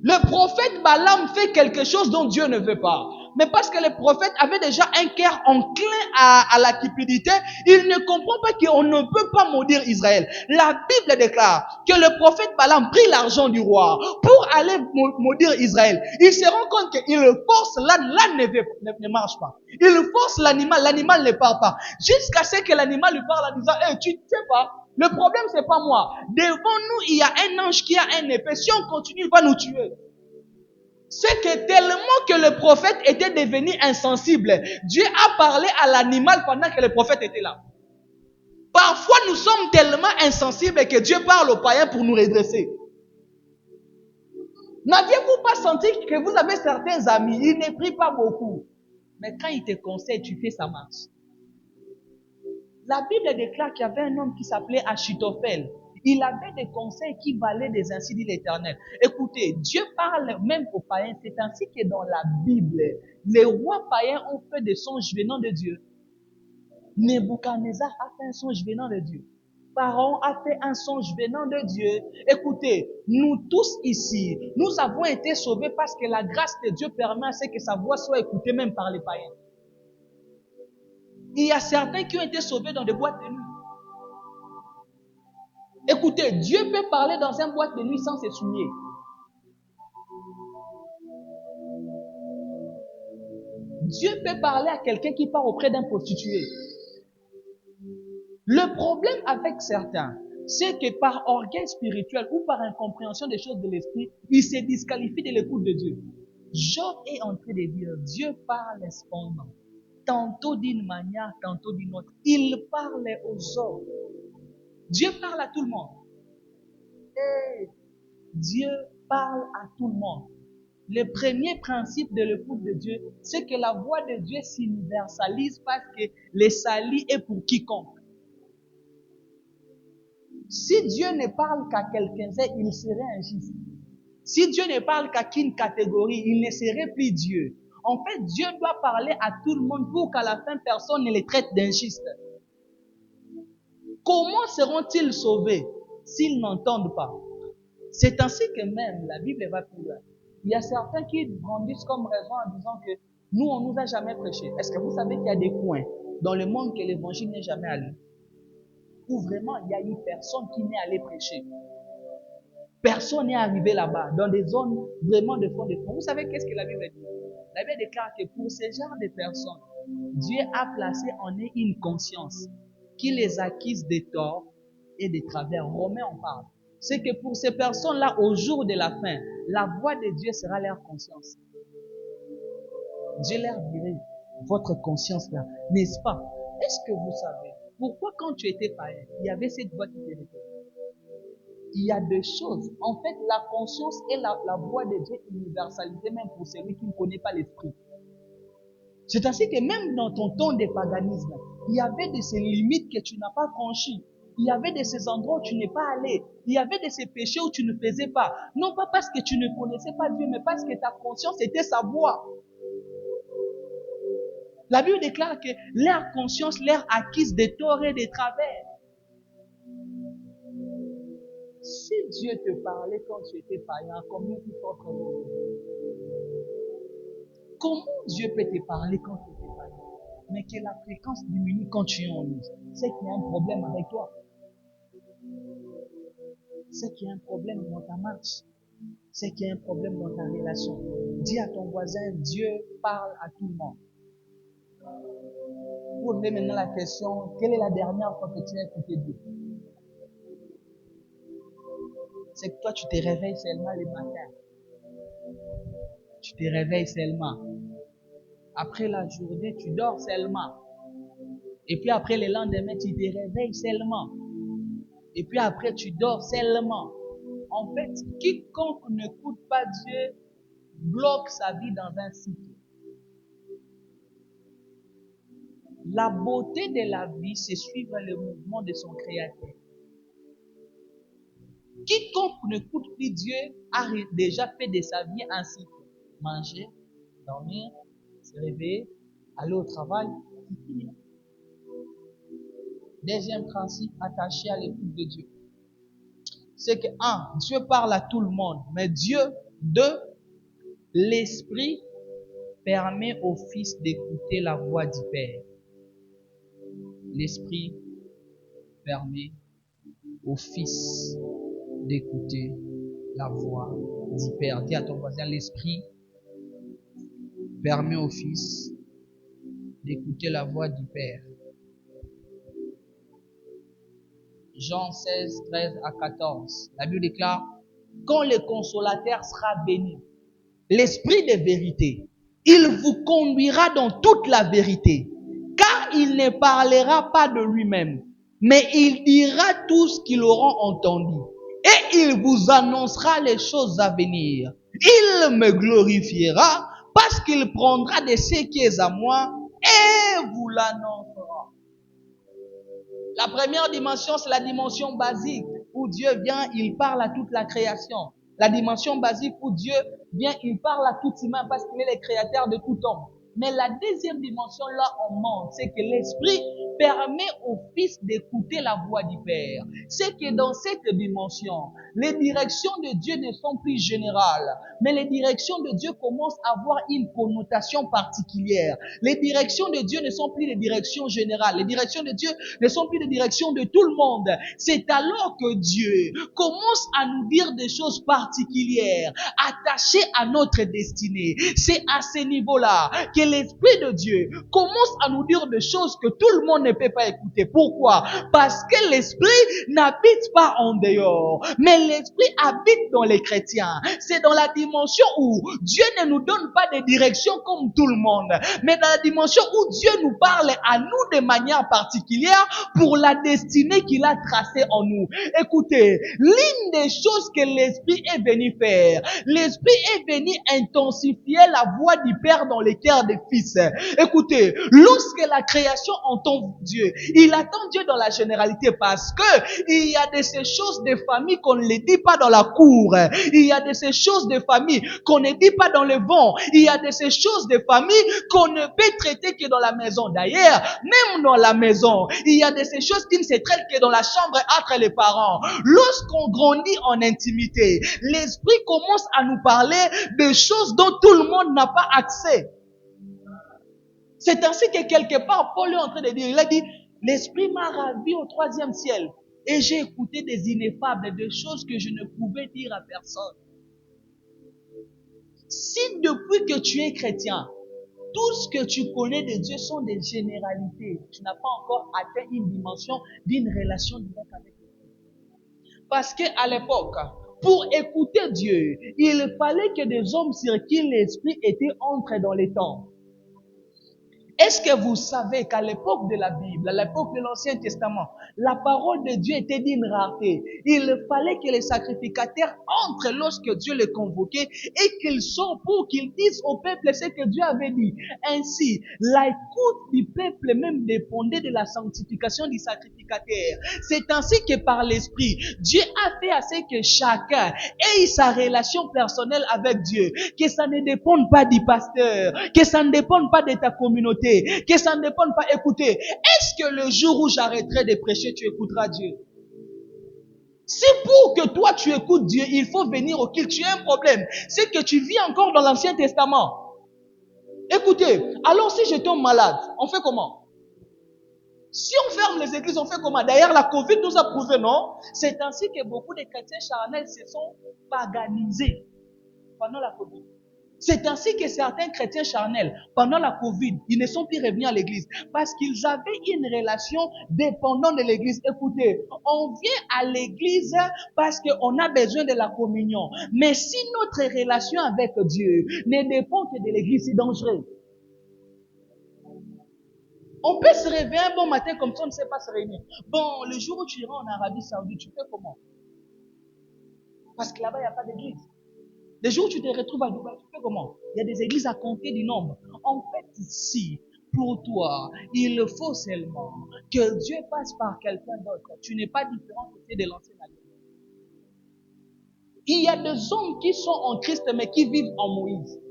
Le prophète Balaam fait quelque chose dont Dieu ne veut pas. Mais parce que le prophète avait déjà un cœur enclin à la cupidité, il ne comprend pas qu'on ne peut pas maudire Israël. La Bible déclare que le prophète Balaam prit l'argent du roi pour aller maudire Israël. Il se rend compte qu'il force l'âne, l'âne ne marche pas. Il force l'animal, l'animal ne part pas. Jusqu'à ce que l'animal lui parle en disant, tu ne sais pas, le problème c'est pas moi. Devant nous, il y a un ange qui a un épée. Si on continue, il va nous tuer. C'est que tellement que le prophète était devenu insensible, Dieu a parlé à l'animal pendant que le prophète était là. Parfois, nous sommes tellement insensibles que Dieu parle aux païens pour nous redresser. N'aviez-vous pas senti que vous avez certains amis, ils ne prient pas beaucoup, mais quand ils te conseillent, tu fais sa marche. La Bible déclare qu'il y avait un homme qui s'appelait Achitophel. Il avait des conseils qui valaient des ainsi dit l'Éternel. Écoutez, Dieu parle même aux païens. C'est ainsi que dans la Bible, les rois païens ont fait des songes venant de Dieu. Nebuchadnezzar a fait un songe venant de Dieu. Pharaon a fait un songe venant de Dieu. Écoutez, nous tous ici, nous avons été sauvés parce que la grâce de Dieu permet à ce que sa voix soit écoutée même par les païens. Il y a certains qui ont été sauvés dans des boîtes de nuit. Écoutez, Dieu peut parler dans une boîte de nuit sans se souiller. Dieu peut parler à quelqu'un qui part auprès d'un prostitué. Le problème avec certains, c'est que par orgueil spirituel ou par incompréhension des choses de l'esprit, ils se disqualifient de l'écoute de Dieu. Job est en train de dire, Dieu parle cependant, tantôt d'une manière, tantôt d'une autre. Il parle aux hommes. Dieu parle à tout le monde. Et Dieu parle à tout le monde. Le premier principe de l'écoute de Dieu, c'est que la voix de Dieu s'universalise parce que le salut est pour quiconque. Si Dieu ne parle qu'à quelqu'un, il serait injuste. Si Dieu ne parle qu'à qu'une catégorie, il ne serait plus Dieu. En fait, Dieu doit parler à tout le monde pour qu'à la fin, personne ne les traite d'injustes. Comment seront-ils sauvés s'ils n'entendent pas? C'est ainsi que même la Bible va plus loin. Il y a certains qui brandissent comme raison en disant que nous, on nous a jamais prêché. Est-ce que vous savez qu'il y a des coins dans le monde que l'évangile n'est jamais allé? Où vraiment il y a eu personne qui n'est allé prêcher. Personne n'est arrivé là-bas, dans des zones vraiment de fond de fond. Vous savez qu'est-ce que la Bible dit? La Bible déclare que pour ce genre de personnes, Dieu a placé en eux une conscience qui les accuse des torts et des travers. Romains en parle. C'est que pour ces personnes-là, au jour de la fin, la voix de Dieu sera leur conscience. Dieu leur dirait, votre conscience-là, n'est-ce pas? Est-ce que vous savez pourquoi quand tu étais païen, il y avait cette voix qui te répétait? Il y a des choses. En fait, la conscience est la voix de Dieu universalisée même pour celui qui ne connaît pas l'esprit. C'est ainsi que même dans ton temps de paganisme, il y avait de ces limites que tu n'as pas franchies. Il y avait de ces endroits où tu n'es pas allé. Il y avait de ces péchés où tu ne faisais pas. Non pas parce que tu ne connaissais pas Dieu, mais parce que ta conscience était sa voix. La Bible déclare que leur conscience leur acquise des torts et des travers. Si Dieu te parlait quand tu étais païen, combien tu t'offres? Comment Dieu peut te parler quand tu étais païen? Mais que la fréquence diminue quand tu es en lui. C'est qu'il y a un problème avec toi. C'est qu'il y a un problème dans ta marche. C'est qu'il y a un problème dans ta relation. Dis à ton voisin, Dieu parle à tout le monde. Pour donner maintenant la question, quelle est la dernière fois que tu as écouté Dieu? C'est que toi, tu te réveilles seulement le matin. Tu te réveilles seulement. Après la journée, tu dors seulement. Et puis après le lendemain, tu te réveilles seulement. Et puis après, tu dors seulement. En fait, quiconque n'écoute pas Dieu bloque sa vie dans un cycle. La beauté de la vie, c'est suivre le mouvement de son Créateur. Quiconque n'écoute plus Dieu a déjà fait de sa vie un cycle. Manger, dormir, se réveiller, aller au travail, c'est fini. Deuxième principe attaché à l'écoute de Dieu, c'est que, Dieu parle à tout le monde, mais Dieu, l'Esprit permet au Fils d'écouter la voix du Père. L'Esprit permet au Fils d'écouter la voix du Père. Dis à ton voisin, l'Esprit permet au Fils d'écouter la voix du Père. Jean 16, 13 à 14. La Bible déclare, quand le consolateur sera venu, l'Esprit de vérité, il vous conduira dans toute la vérité, car il ne parlera pas de lui-même, mais il dira tout ce qu'il aura entendu, et il vous annoncera les choses à venir. Il me glorifiera, parce qu'il prendra de ce qui est à moi, et vous l'annoncera. La première dimension, c'est la dimension basique, où Dieu vient, il parle à toute la création. La dimension basique où Dieu vient, il parle à tout humain parce qu'il est le créateur de tout homme. Mais la deuxième dimension, là, on monte, c'est que l'Esprit permet au Fils d'écouter la voix du Père. C'est que dans cette dimension, les directions de Dieu ne sont plus générales, mais les directions de Dieu commencent à avoir une connotation particulière. Les directions de Dieu ne sont plus des directions générales. Les directions de Dieu ne sont plus des directions de tout le monde. C'est alors que Dieu commence à nous dire des choses particulières, attachées à notre destinée. C'est à ce niveau-là que l'Esprit de Dieu commence à nous dire des choses que tout le monde ne peut pas écouter. Pourquoi? Parce que l'Esprit n'habite pas en dehors, mais l'Esprit habite dans les chrétiens. C'est dans la dimension où Dieu ne nous donne pas de direction comme tout le monde, mais dans la dimension où Dieu nous parle à nous de manière particulière pour la destinée qu'il a tracée en nous. Écoutez, l'une des choses que l'Esprit est venu faire, l'Esprit est venu intensifier la voix du Père dans les cœurs des fils. Écoutez, lorsque la création entend Dieu, il attend Dieu dans la généralité parce que il y a de ces choses de famille qu'on ne les dit pas dans la cour. Il y a de ces choses de famille qu'on ne dit pas dans le vent. Il y a de ces choses de famille qu'on ne peut traiter que dans la maison. D'ailleurs, même dans la maison, il y a de ces choses qui ne se traitent que dans la chambre entre les parents. Lorsqu'on grandit en intimité, l'Esprit commence à nous parler de choses dont tout le monde n'a pas accès. C'est ainsi que quelque part, Paul est en train de dire, il a dit, l'Esprit m'a ravi au 3e ciel et j'ai écouté des ineffables, des choses que je ne pouvais dire à personne. Si depuis que tu es chrétien, tout ce que tu connais de Dieu sont des généralités, tu n'as pas encore atteint une dimension d'une relation directe avec Dieu. Parce qu'à l'époque, pour écouter Dieu, il fallait que des hommes sur qui l'Esprit était entré dans les temps. Est-ce que vous savez qu'à l'époque de la Bible, à l'époque de l'Ancien Testament, la parole de Dieu était d'une rareté. Il fallait que les sacrificateurs entrent lorsque Dieu les convoquait et qu'ils sortent pour qu'ils disent au peuple ce que Dieu avait dit. Ainsi, l'écoute du peuple même dépendait de la sanctification du sacrificateur. C'est ainsi que par l'Esprit, Dieu a fait à ce que chacun ait sa relation personnelle avec Dieu. Que ça ne dépende pas du pasteur, que ça ne dépende pas de ta communauté, que ça ne dépend pas. Écoutez, est-ce que le jour où j'arrêterai de prêcher, tu écouteras Dieu? Si pour que toi tu écoutes Dieu, il faut venir au culte, tu as un problème. C'est que tu vis encore dans l'Ancien Testament. Écoutez, alors si je tombe malade, on fait comment? Si on ferme les églises, on fait comment? D'ailleurs, la Covid nous a prouvé, non? C'est ainsi que beaucoup de chrétiens charnels se sont paganisés pendant la Covid. C'est ainsi que certains chrétiens charnels, pendant la Covid, ils ne sont plus revenus à l'église parce qu'ils avaient une relation dépendante de l'église. Écoutez, on vient à l'église parce qu'on a besoin de la communion. Mais si notre relation avec Dieu ne dépend que de l'église, c'est dangereux. On peut se réveiller un bon matin comme ça, on ne sait pas se réunir. Bon, le jour où tu iras en Arabie Saoudite, tu fais comment? Parce que là-bas, il n'y a pas d'église. Le jour où tu te retrouves à Dubaï, tu fais comment? Il y a des églises à compter du nombre. En fait, ici, pour toi, il faut seulement que Dieu passe par quelqu'un d'autre. Tu n'es pas différent de l'ancienne alliance. Il y a des hommes qui sont en Christ, mais qui vivent en Moïse.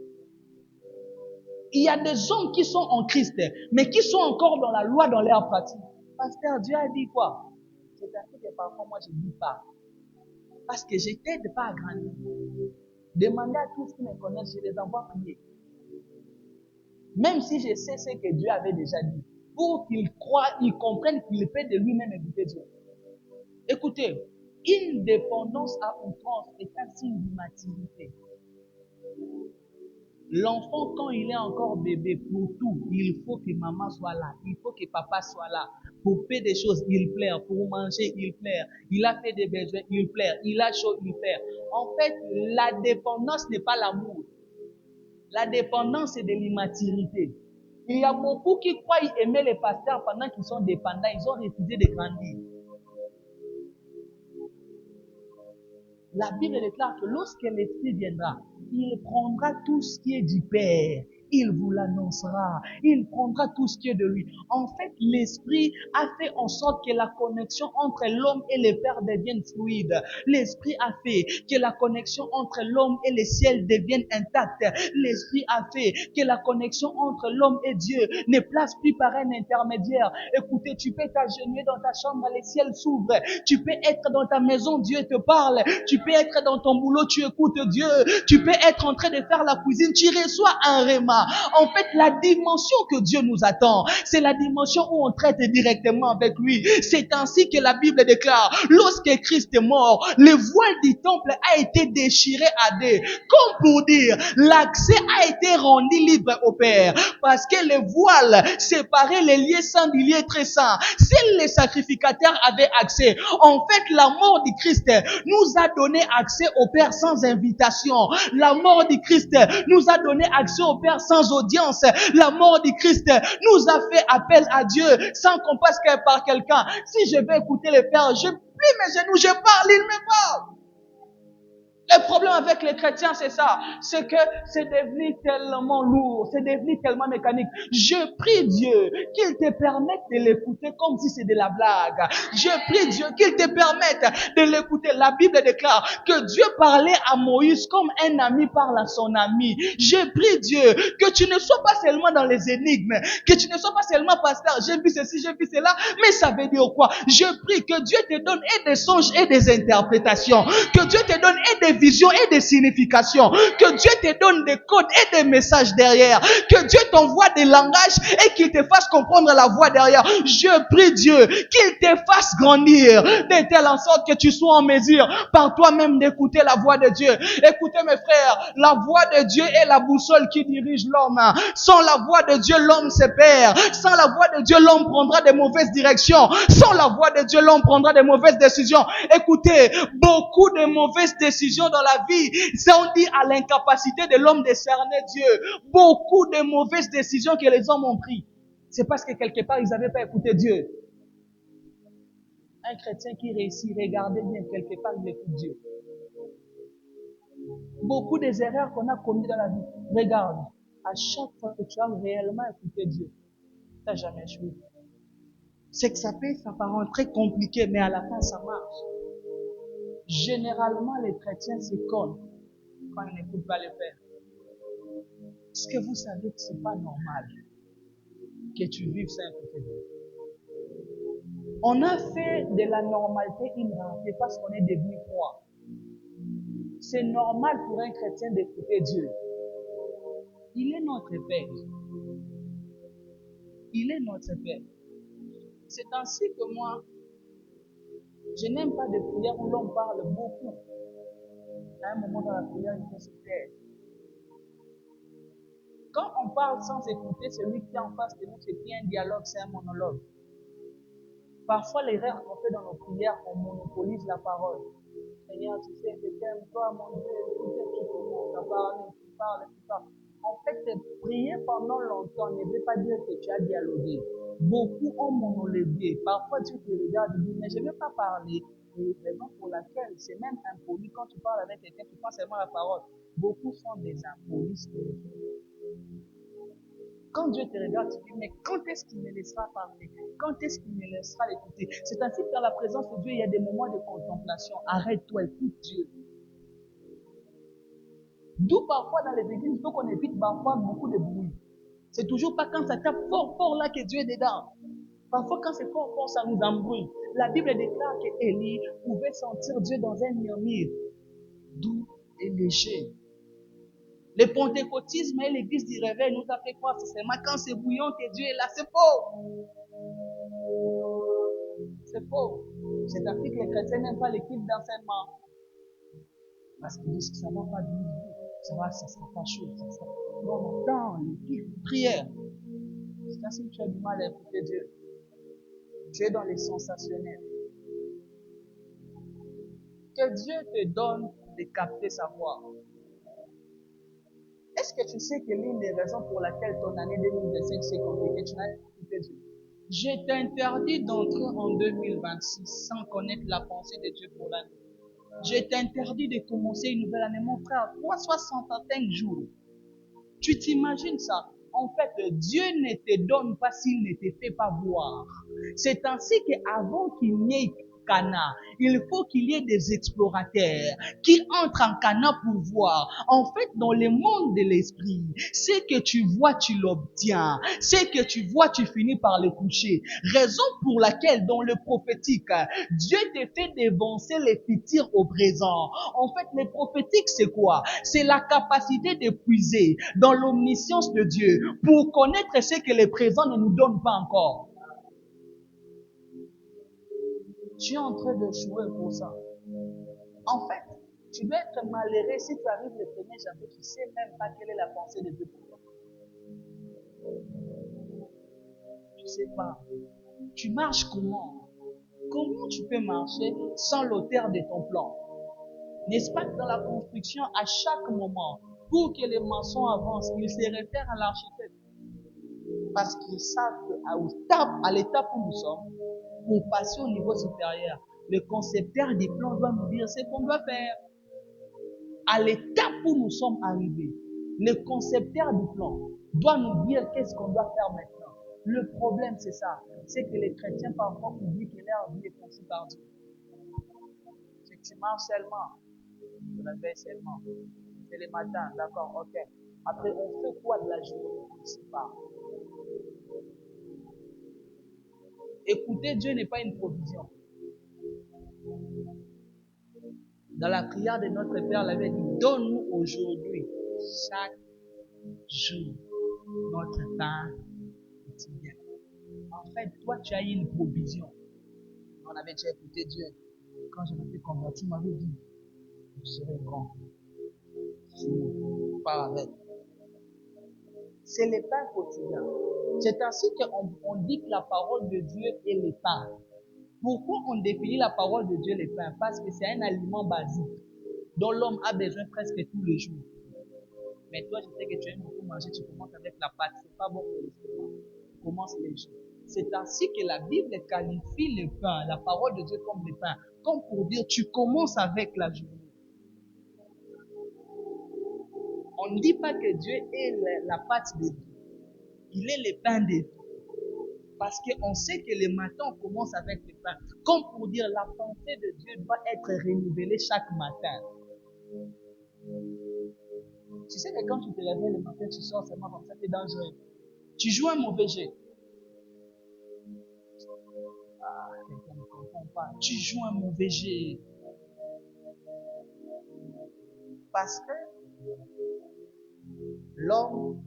Il y a des hommes qui sont en Christ, mais qui sont encore dans la loi, dans leur pratique. Pasteur, Dieu a dit quoi? C'est ainsi que parfois, moi, je ne dis pas. Parce que je ne t'aide pas à grandir. Demandez à tous qui me connaissent, je les envoie prier. Même si je sais ce que Dieu avait déjà dit, pour qu'ils croient, ils comprennent qu'il peut de lui-même éviter Dieu. Écoutez, une dépendance à outrance est un signe d'immaturité. L'enfant, quand il est encore bébé, pour tout, il faut que maman soit là, il faut que papa soit là. Pour faire des choses, il pleure. Pour manger, il pleure. Il a fait des besoins, il pleure. Il a chaud, il pleure. En fait, la dépendance n'est pas l'amour. La dépendance, c'est de l'immaturité. Il y a beaucoup qui croient aimer les pasteurs pendant qu'ils sont dépendants. Ils ont refusé de grandir. La Bible déclare que lorsque l'Esprit viendra, il prendra tout ce qui est du Père. Il vous l'annoncera. Il prendra tout ce qui est de lui. En fait, l'Esprit a fait en sorte que la connexion entre l'homme et le Père devienne fluide. L'Esprit a fait que la connexion entre l'homme et le ciel devienne intacte. L'Esprit a fait que la connexion entre l'homme et Dieu ne place plus par un intermédiaire. Écoutez, tu peux t'agenouiller dans ta chambre, le ciel s'ouvre. Tu peux être dans ta maison, Dieu te parle. Tu peux être dans ton boulot, tu écoutes Dieu. Tu peux être en train de faire la cuisine, tu reçois un remas. directement. En fait, la dimension que Dieu nous attend, c'est la dimension où on traite directement avec lui. C'est ainsi que la Bible déclare, lorsque Christ est mort, le voile du temple a été déchiré à deux. Comme pour dire, l'accès a été rendu libre au Père. Parce que le voile séparait les lieux saints du lieu très saint. Seuls les sacrificateurs avaient accès. En fait, la mort du Christ nous a donné accès au Père sans invitation. La mort du Christ nous a donné accès au Père sans audience. La mort du Christ nous a fait appel à Dieu sans qu'on passe par quelqu'un. Si je vais écouter le Père, je plie mes genoux, je parle, il me parle. Le problème avec les chrétiens, c'est ça. C'est que c'est devenu tellement lourd, c'est devenu tellement mécanique. Je prie Dieu qu'il te permette de l'écouter comme si c'est de la blague. Je prie Dieu qu'il te permette de l'écouter. La Bible déclare que Dieu parlait à Moïse comme un ami parle à son ami. Je prie Dieu que tu ne sois pas seulement dans les énigmes, que tu ne sois pas seulement pasteur, j'ai vu ceci, j'ai vu cela, mais ça veut dire quoi? Je prie que Dieu te donne et des songes et des interprétations, que Dieu te donne et des visions et des significations, que Dieu te donne des codes et des messages derrière, que Dieu t'envoie des langages et qu'il te fasse comprendre la voix derrière. Je prie Dieu qu'il te fasse grandir de telle en sorte que tu sois en mesure par toi-même d'écouter la voix de Dieu. Écoutez mes frères, la voix de Dieu est la boussole qui dirige l'homme. Sans la voix de Dieu, l'homme se perd. Sans la voix de Dieu, l'homme prendra de mauvaises directions. Sans la voix de Dieu, l'homme prendra de mauvaises décisions. Écoutez, beaucoup de mauvaises décisions dans la vie, ça on dit à l'incapacité de l'homme de cerner Dieu. Beaucoup de mauvaises décisions que les hommes ont prises, c'est parce que quelque part ils n'avaient pas écouté Dieu. Un chrétien qui réussit, regardez bien, quelque part il écoute Dieu. Beaucoup des erreurs qu'on a commises dans la vie, regarde, à chaque fois que tu as réellement écouté Dieu, tu n'as jamais échoué. C'est que ça peut s'apparenter très compliqué, mais à la fin ça marche. Généralement, les chrétiens se connent quand ils n'écoutent pas le Père. Est-ce que vous savez que c'est pas normal que tu vives sans écouter Dieu? On a fait de la normalité une réalité parce qu'on est devenu froid. C'est normal pour un chrétien d'écouter Dieu. Il est notre Père. Il est notre Père. C'est ainsi que moi, je n'aime pas de prières où l'on parle beaucoup. À un moment dans la prière, il faut se taire. Quand on parle sans écouter celui qui est en face de nous, c'est plus un dialogue, c'est un monologue. Parfois, l'erreur qu'on fait dans nos prières, on monopolise la parole. Seigneur, tu sais, je t'aime, toi, mon Dieu, tu commences à parler, tu parles. En fait, prier pendant longtemps ne veut pas dire que tu as dialogué. Beaucoup ont monologué. Parfois, tu te regardes et dis, mais je ne veux pas parler. Et raison pour laquelle c'est même impoli. Quand tu parles avec quelqu'un, tu prends seulement la parole. Beaucoup sont des impolis spirituels. Quand Dieu te regarde, tu dis, mais quand est-ce qu'il me laissera parler? Quand est-ce qu'il me laissera l'écouter? C'est ainsi que dans la présence de Dieu, il y a des moments de contemplation. Arrête-toi, écoute Dieu. D'où parfois dans les églises, il faut qu'on évite parfois beaucoup de bruit. C'est toujours pas quand ça tape fort là que Dieu est dedans. Parfois quand c'est fort, ça nous embrouille. La Bible déclare qu'Élie pouvait sentir Dieu dans un murmure doux et léger. Le pentecôtisme et l'église du réveil nous a fait croire que c'est seulement quand c'est bouillant que Dieu est là. C'est faux. C'est faux. C'est ainsi que les chrétiens n'aiment pas l'équipe d'enseignement. Parce qu'ils disent que ça ne va pas du tout. Ça sera pas chaud. Non, dans l'équipe de prière. C'est ainsi que tu as du mal à écouter Dieu. Tu es dans les sensationnels. Que Dieu te donne de capter sa voix. Est-ce que tu sais que l'une des raisons pour laquelle ton année 2025 s'est compliquée, tu n'as écouté Dieu? Je t'interdis d'entrer en 2026 sans connaître la pensée de Dieu pour l'année. Je t'interdis de commencer une nouvelle année. Mon frère, toi, 65 jours. Tu t'imagines ça? En fait, Dieu ne te donne pas s'il ne te fait pas voir. C'est ainsi qu'avant qu'il n'y ait Cana. Il faut qu'il y ait des explorateurs qui entrent en Cana pour voir. En fait, dans le monde de l'esprit, ce que tu vois, tu l'obtiens. Ce que tu vois, tu finis par le toucher. Raison pour laquelle, dans le prophétique, Dieu te fait dévancer les futurs au présent. En fait, le prophétique, c'est quoi? C'est la capacité de puiser dans l'omniscience de Dieu pour connaître ce que le présent ne nous donne pas encore. Tu es en train de jouer pour ça. En fait, tu dois être malheureux si tu arrives le 1er janvier, tu ne sais même pas quelle est la pensée de Dieu pour toi. Tu ne sais pas. Tu marches comment? Comment tu peux marcher sans l'auteur de ton plan? N'est-ce pas que dans la construction, à chaque moment, pour que les maçons avancent, ils se réfèrent à l'architecte. Parce qu'ils savent qu'à l'étape où nous sommes, pour passer au niveau supérieur, le concepteur des plans doit nous dire ce qu'on doit faire. À l'étape où nous sommes arrivés, le concepteur du plan doit nous dire qu'est-ce qu'on doit faire maintenant. Le problème, c'est ça. C'est que les chrétiens parfois oublient que leur vie est conçue par Dieu. C'est que tu marches seulement. Tu réveilles seulement. C'est le matin, d'accord, ok. Après, on fait quoi de la journée? On ne sait pas. Écouter Dieu n'est pas une provision. Dans la prière de notre Père, il avait dit, donne-nous aujourd'hui, chaque jour, notre pain quotidien. En fait, toi, tu as eu une provision. On avait déjà écouté Dieu. Quand je m'étais converti, il m'avait dit, vous serez grand. Pas avec. C'est le pain quotidien. C'est ainsi qu'on dit que la parole de Dieu est le pain. Pourquoi on définit la parole de Dieu le pain? Parce que c'est un aliment basique dont l'homme a besoin presque tous les jours. Mais toi, je sais que tu aimes beaucoup manger, tu commences avec la pâte. C'est pas bon pour l'estomac. Tu commences léger. C'est ainsi que la Bible qualifie le pain, la parole de Dieu comme le pain. Comme pour dire, tu commences avec la journée. On ne dit pas que Dieu est la pâte de vie. Il est le pain de vie. Parce qu'on sait que le matin, on commence avec le pain. Comme pour dire, la pensée de Dieu doit être renouvelée chaque matin. Tu sais que quand tu te réveilles le matin, tu sors seulement comme ça, c'est dangereux. Tu joues un mauvais jeu. Ah, quelqu'un ne comprend pas. Tu joues un mauvais jeu. Parce que l'homme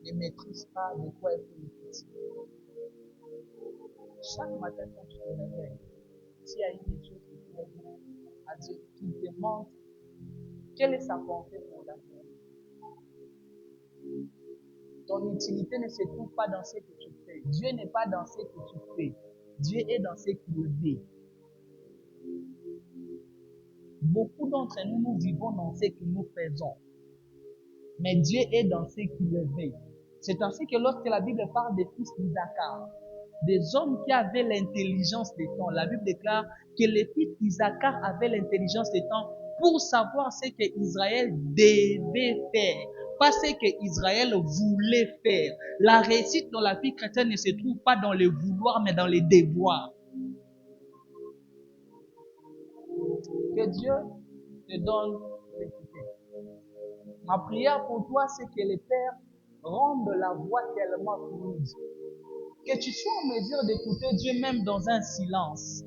ne maîtrise pas de quoi il faut l'écouter. Chaque matin, quand tu te réveilles, s'il y a une chose que tu dois dire à Dieu, qui te montre quelle est sa pensée pour la journée. Ton utilité ne se trouve pas dans ce que tu fais. Dieu n'est pas dans ce que tu fais. Dieu est dans ce qu'il veut. Beaucoup d'entre nous, nous vivons dans ce que nous faisons. Mais Dieu est dans ce qu'il veut. C'est ainsi que lorsque la Bible parle des fils d'Isaacar, des hommes qui avaient l'intelligence des temps, la Bible déclare que les fils d'Isaacar avaient l'intelligence des temps pour savoir ce que Israël devait faire, pas ce que Israël voulait faire. La réussite dans la vie chrétienne ne se trouve pas dans le vouloir, mais dans les devoirs. Que Dieu te donne l'équité. Ma prière pour toi, c'est que le Père rende la voix tellement fluide. Que tu sois en mesure d'écouter Dieu même dans un silence.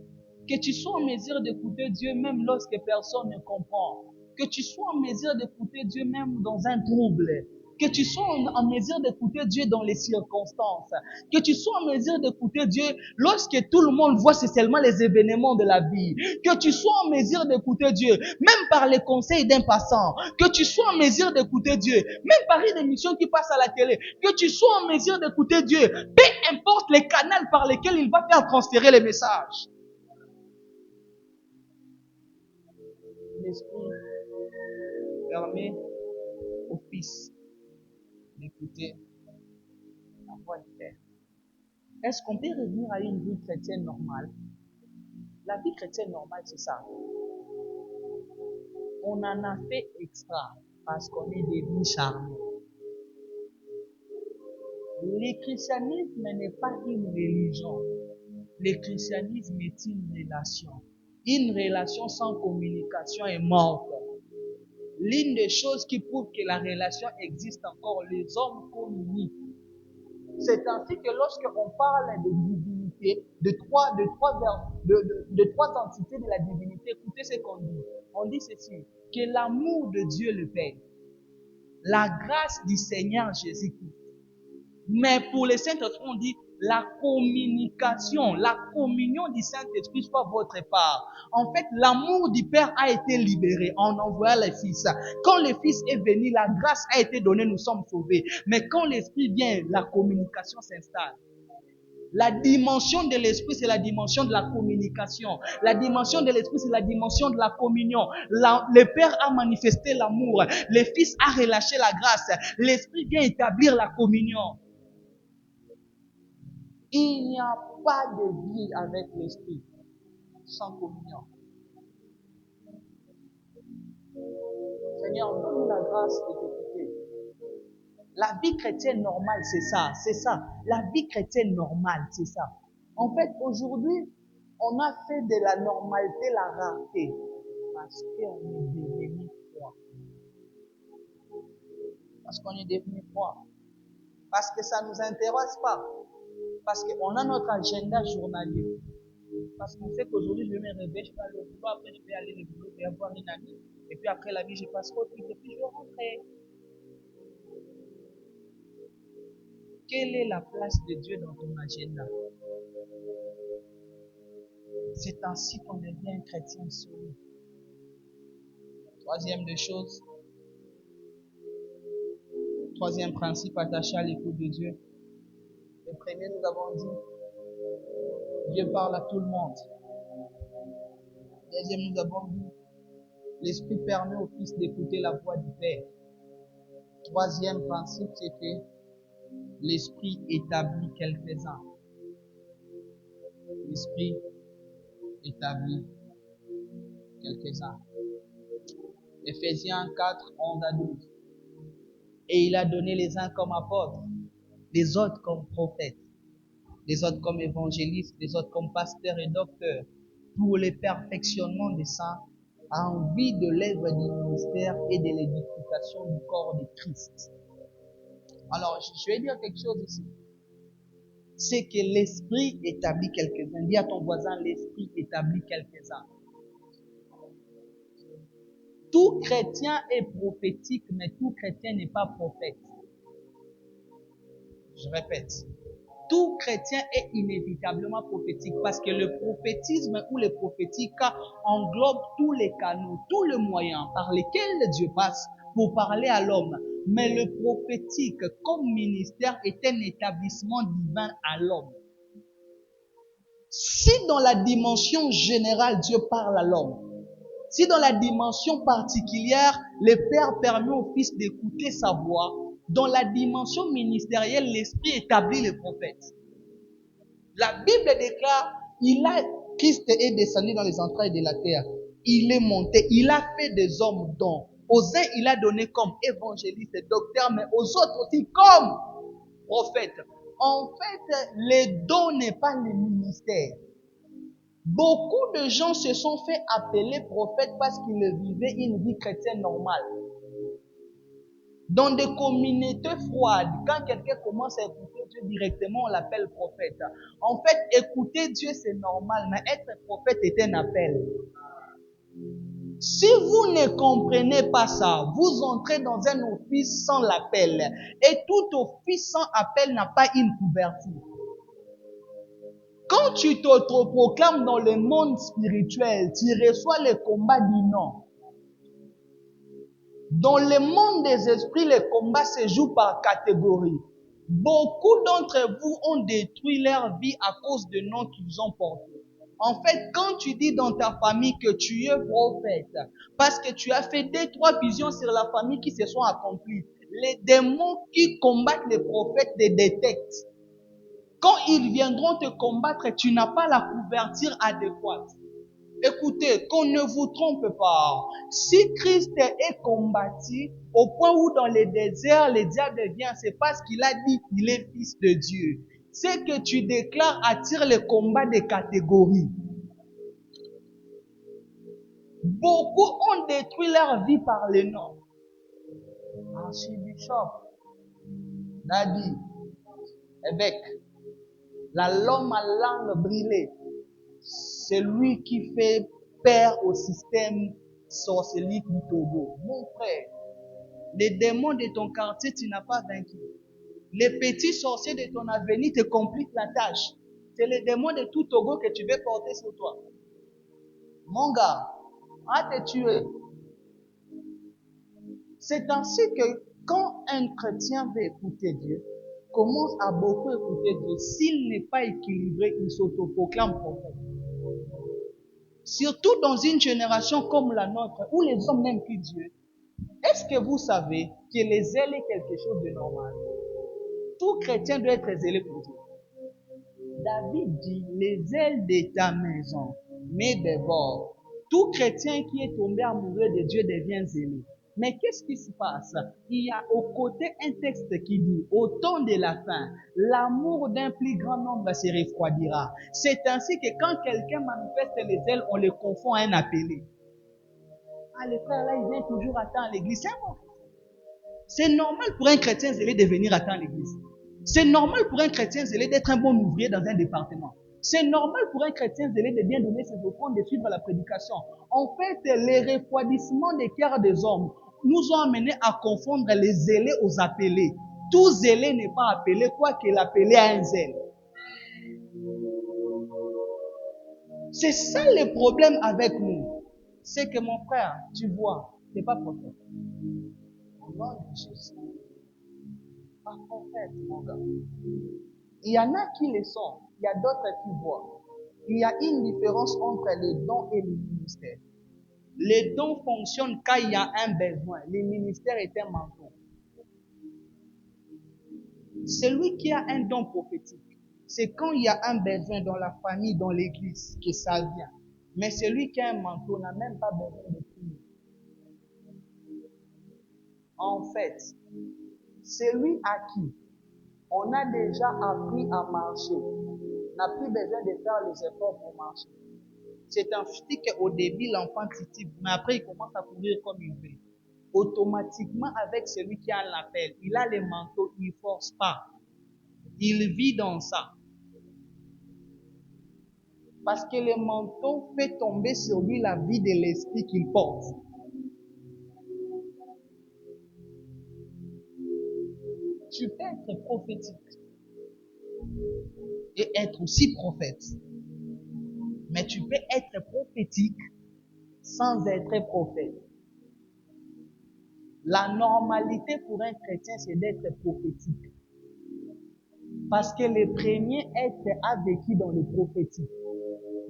Que tu sois en mesure d'écouter Dieu même lorsque personne ne comprend. Que tu sois en mesure d'écouter Dieu même dans un trouble. Que tu sois en mesure d'écouter Dieu dans les circonstances. Que tu sois en mesure d'écouter Dieu lorsque tout le monde voit c'est seulement les événements de la vie. Que tu sois en mesure d'écouter Dieu, même par les conseils d'un passant. Que tu sois en mesure d'écouter Dieu, même par une émission qui passe à la télé. Que tu sois en mesure d'écouter Dieu, peu importe les canaux par lesquels il va faire transférer les messages. L'Esprit permet au Fils d'écouter la voix du Père. Est-ce qu'on peut revenir à une vie chrétienne normale? La vie chrétienne normale, c'est ça. On en a fait extra parce qu'on est devenu charnel. Le christianisme n'est pas une religion. Le christianisme est une relation. Une relation sans communication est morte. L'une des choses qui prouve que la relation existe encore, les hommes communiquent. C'est ainsi que lorsqu'on parle de divinité, de trois entités de la divinité, écoutez ce qu'on dit. On dit ceci, que l'amour de Dieu le Père, la grâce du Seigneur Jésus-Christ. Mais pour les Saint-Esprit, on dit la communication, la communion du Saint-Esprit soit votre part. En fait, l'amour du Père a été libéré en envoyant le Fils. Quand le Fils est venu, la grâce a été donnée, nous sommes sauvés. Mais quand l'Esprit vient, la communication s'installe. La dimension de l'Esprit, c'est la dimension de la communication. La dimension de l'Esprit, c'est la dimension de la communion. Le Père a manifesté l'amour. Le Fils a relâché la grâce. L'Esprit vient établir la communion. Il n'y a pas de vie avec l'Esprit sans communion. Seigneur, donne-nous la grâce de t'écouter. La vie chrétienne normale, c'est ça, c'est ça. La vie chrétienne normale, c'est ça. En fait, aujourd'hui, on a fait de la normalité la rareté parce qu'on est devenu froid. Parce qu'on est devenu froid. Parce que ça ne nous intéresse pas. Parce qu'on a notre agenda journalier. Parce qu'on sait qu'aujourd'hui, je me réveille, je vais aller au boulot, après je vais aller au boulot, je vais avoir une amie, et puis après la vie, je passe au truc, et puis je vais rentrer. Quelle est la place de Dieu dans ton agenda? C'est ainsi qu'on devient un chrétien sauvé. Troisième principe attaché à l'écoute de Dieu. Le premier, nous avons dit, Dieu parle à tout le monde. Deuxième, nous avons dit, l'Esprit permet au Fils d'écouter la voix du Père. Troisième principe, c'est que l'Esprit établit quelques-uns. L'Esprit établit quelques-uns. Éphésiens 4, 11 à 12. Et il a donné les uns comme apôtres, les autres comme prophètes, les autres comme évangélistes, les autres comme pasteurs et docteurs, pour le perfectionnement des saints, en vue de l'œuvre du ministère et de l'édification du corps de Christ. Alors, je vais dire quelque chose ici. C'est que l'Esprit établit quelques-uns. Dis à ton voisin, l'Esprit établit quelques-uns. Tout chrétien est prophétique, mais tout chrétien n'est pas prophète. Je répète. Tout chrétien est inévitablement prophétique parce que le prophétisme ou le prophétique englobe tous les canaux, tous les moyens par lesquels Dieu passe pour parler à l'homme. Mais le prophétique comme ministère est un établissement divin à l'homme. Si dans la dimension générale Dieu parle à l'homme, si dans la dimension particulière le Père permet au Fils d'écouter sa voix, dans la dimension ministérielle, l'Esprit établit le prophète. La Bible déclare, Christ est descendu dans les entrailles de la terre. Il est monté, il a fait des hommes dons. Aux uns, il a donné comme évangéliste et docteur, mais aux autres aussi comme prophète. En fait, les dons n'est pas le ministère. Beaucoup de gens se sont fait appeler prophètes parce qu'ils vivaient une vie chrétienne normale. Dans des communautés froides, quand quelqu'un commence à écouter Dieu directement, on l'appelle prophète. En fait, écouter Dieu, c'est normal, mais être prophète est un appel. Si vous ne comprenez pas ça, vous entrez dans un office sans l'appel. Et tout office sans appel n'a pas une couverture. Quand tu t'autoproclames dans le monde spirituel, tu reçois le combat du non. Dans le monde des esprits, le combat se joue par catégorie. Beaucoup d'entre vous ont détruit leur vie à cause de noms qu'ils ont portés. En fait, quand tu dis dans ta famille que tu es prophète, parce que tu as fait 2-3 visions sur la famille qui se sont accomplies, les démons qui combattent les prophètes les détectent. Quand ils viendront te combattre, tu n'as pas la couverture adéquate. Écoutez, qu'on ne vous trompe pas. Si Christ est combattu au point où dans le désert, le diable vient, c'est parce qu'il a dit qu'il est fils de Dieu. Ce que tu déclares attire le combat des catégories. Beaucoup ont détruit leur vie par les noms. Archibishop, Dadi, évêque, l'homme à langue brûlée, c'est lui qui fait peur au système sorcellique du Togo. Mon frère, les démons de ton quartier, tu n'as pas vaincu. Les petits sorciers de ton avenir te compliquent la tâche. C'est les démons de tout Togo que tu veux porter sur toi. Mon gars, à te tuer. C'est ainsi que quand un chrétien veut écouter Dieu, commence à beaucoup écouter Dieu. S'il n'est pas équilibré, il s'autoproclame prophète. Surtout dans une génération comme la nôtre, où les hommes n'aiment plus Dieu. Est-ce que vous savez que les zèles est quelque chose de normal? Tout chrétien doit être zélé pour Dieu. David dit, les ailes de ta maison, mais d'abord, tout chrétien qui est tombé amoureux de Dieu devient zélé. Mais qu'est-ce qui se passe? Il y a au côté un texte qui dit, au temps de la fin, l'amour d'un plus grand nombre se refroidira. C'est ainsi que quand quelqu'un manifeste les ailes, on le confond à un appelé. Ah, le frère là, il vient toujours à temps à l'église. C'est normal pour un chrétien zélé de venir à temps à l'église. C'est normal pour un chrétien zélé d'être un bon ouvrier dans un département. C'est normal pour un chrétien zélé de bien donner ses offrandes, de suivre la prédication. En fait, les refroidissements des cœurs des hommes nous ont amenés à confondre les zélés aux appelés. Tout zélé n'est pas appelé, quoique l'appelé a un zèle. C'est ça le problème avec nous. C'est que mon frère, tu vois, tu n'es pas prophète. Au nom de Jésus. Pas prophète, mon gars. Il y en a qui le sont, il y a d'autres qui voient. Il y a une différence entre les dons et les ministères. Les dons fonctionnent quand il y a un besoin. Les ministères est un manteau. Celui qui a un don prophétique, c'est quand il y a un besoin dans la famille, dans l'église, que ça vient. Mais celui qui a un manteau n'a même pas besoin de prier. En fait, celui à qui on a déjà appris à marcher n'a plus besoin de faire les efforts pour marcher. C'est un fait qu'au début, l'enfant titube, mais après, il commence à courir comme il veut. Automatiquement, avec celui qui a l'appel, il a les manteaux, il ne force pas. Il vit dans ça. Parce que le manteau fait tomber sur lui la vie de l'esprit qu'il porte. Tu peux être prophétique et être aussi prophète. Mais tu peux être prophétique sans être prophète. La normalité pour un chrétien, c'est d'être prophétique. Parce que le premier être a vécu dans le prophétique.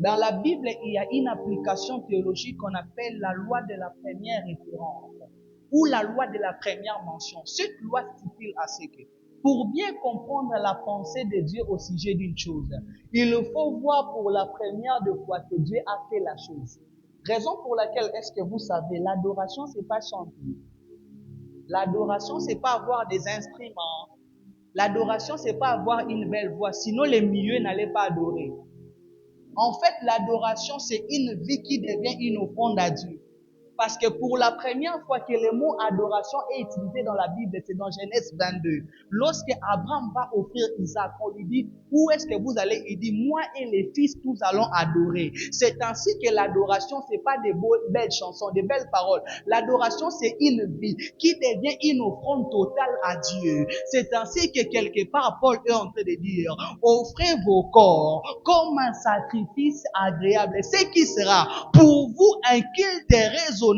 Dans la Bible, il y a une application théologique qu'on appelle la loi de la première référence ou la loi de la première mention. Cette loi stipule à ce que pour bien comprendre la pensée de Dieu au sujet d'une chose, il faut voir pour la première de fois que Dieu a fait la chose. Raison pour laquelle, est-ce que vous savez, l'adoration, c'est pas chanter. L'adoration, c'est pas avoir des instruments. L'adoration, c'est pas avoir une belle voix. Sinon, les milieux n'allaient pas adorer. En fait, l'adoration, c'est une vie qui devient une offrande à Dieu. Parce que pour la première fois que le mot adoration est utilisé dans la Bible, c'est dans Genèse 22. Lorsque Abraham va offrir Isaac, on lui dit, où est-ce que vous allez? Il dit, moi et les fils, nous allons adorer. C'est ainsi que l'adoration, c'est pas des belles chansons, des belles paroles. L'adoration, c'est une vie qui devient une offrande totale à Dieu. C'est ainsi que quelque part, Paul est en train de dire, offrez vos corps comme un sacrifice agréable. Ce qui sera pour vous un culte raisonnable.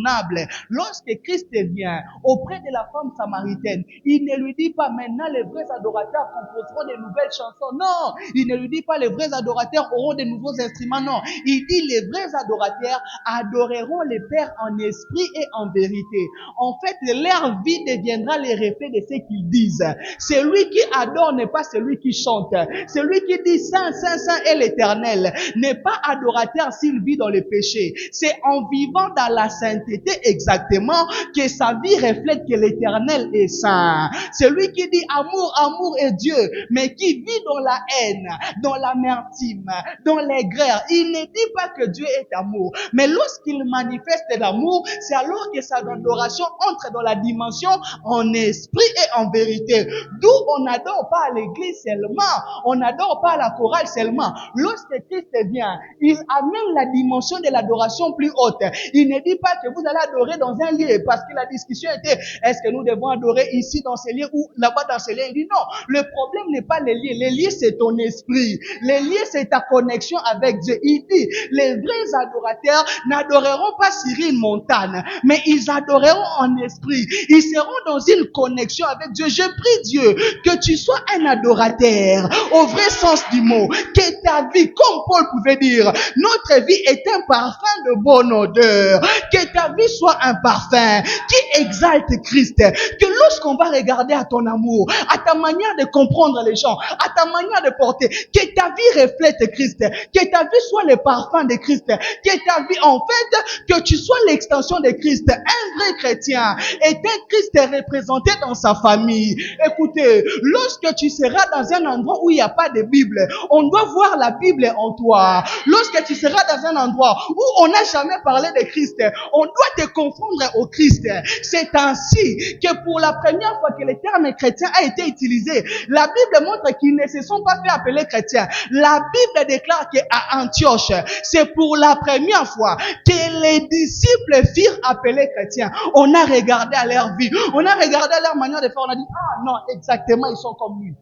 Lorsque Christ vient auprès de la femme samaritaine, il ne lui dit pas maintenant les vrais adorateurs composeront de nouvelles chansons. Non, il ne lui dit pas les vrais adorateurs auront de nouveaux instruments. Non, il dit les vrais adorateurs adoreront le Père en esprit et en vérité. En fait, leur vie deviendra le reflet de ce qu'ils disent. Celui qui adore n'est pas celui qui chante. Celui qui dit Saint, Saint, Saint est l'Éternel n'est pas adorateur s'il vit dans le péché. C'est en vivant dans la sainteté sainteté exactement, que sa vie reflète que l'Éternel est saint. Celui qui dit amour, amour est Dieu, mais qui vit dans la haine, dans l'amertume, dans l'aigreur, il ne dit pas que Dieu est amour. Mais lorsqu'il manifeste l'amour, c'est alors que sa adoration entre dans la dimension en esprit et en vérité. D'où on n'adore pas à l'église seulement, on n'adore pas à la chorale seulement. Lorsque Christ vient, il amène la dimension de l'adoration plus haute. Il ne dit pas que vous allez adorer dans un lieu, parce que la discussion était, est-ce que nous devons adorer ici dans ces lieux ou là-bas dans ces lieux? Il dit non, le problème n'est pas les lieux. Les lieux, c'est ton esprit. Les lieux, c'est ta connexion avec Dieu. Il dit, les vrais adorateurs n'adoreront pas sur une montagne, mais ils adoreront en esprit. Ils seront dans une connexion avec Dieu. Je prie Dieu que tu sois un adorateur au vrai sens du mot, que ta vie, comme Paul pouvait dire, notre vie est un parfum de bonne odeur, que ta vie soit un parfum qui exalte Christ, que lorsqu'on va regarder à ton amour, à ta manière de comprendre les gens, à ta manière de porter, que ta vie reflète Christ, que ta vie soit le parfum de Christ, que ta vie, en fait, que tu sois l'extension de Christ. Un vrai chrétien est un Christ représenté dans sa famille. Écoutez, lorsque tu seras dans un endroit où il n'y a pas de Bible, on doit voir la Bible en toi. Lorsque tu seras dans un endroit où on n'a jamais parlé de Christ, on doit te confondre au Christ. C'est ainsi que pour la première fois que le terme chrétien a été utilisé, la Bible montre qu'ils ne se sont pas fait appeler chrétiens. La Bible déclare qu'à Antioche, c'est pour la première fois que les disciples firent appeler chrétiens. On a regardé à leur vie, on a regardé à leur manière de faire, on a dit, ah non, exactement, ils sont comme lui.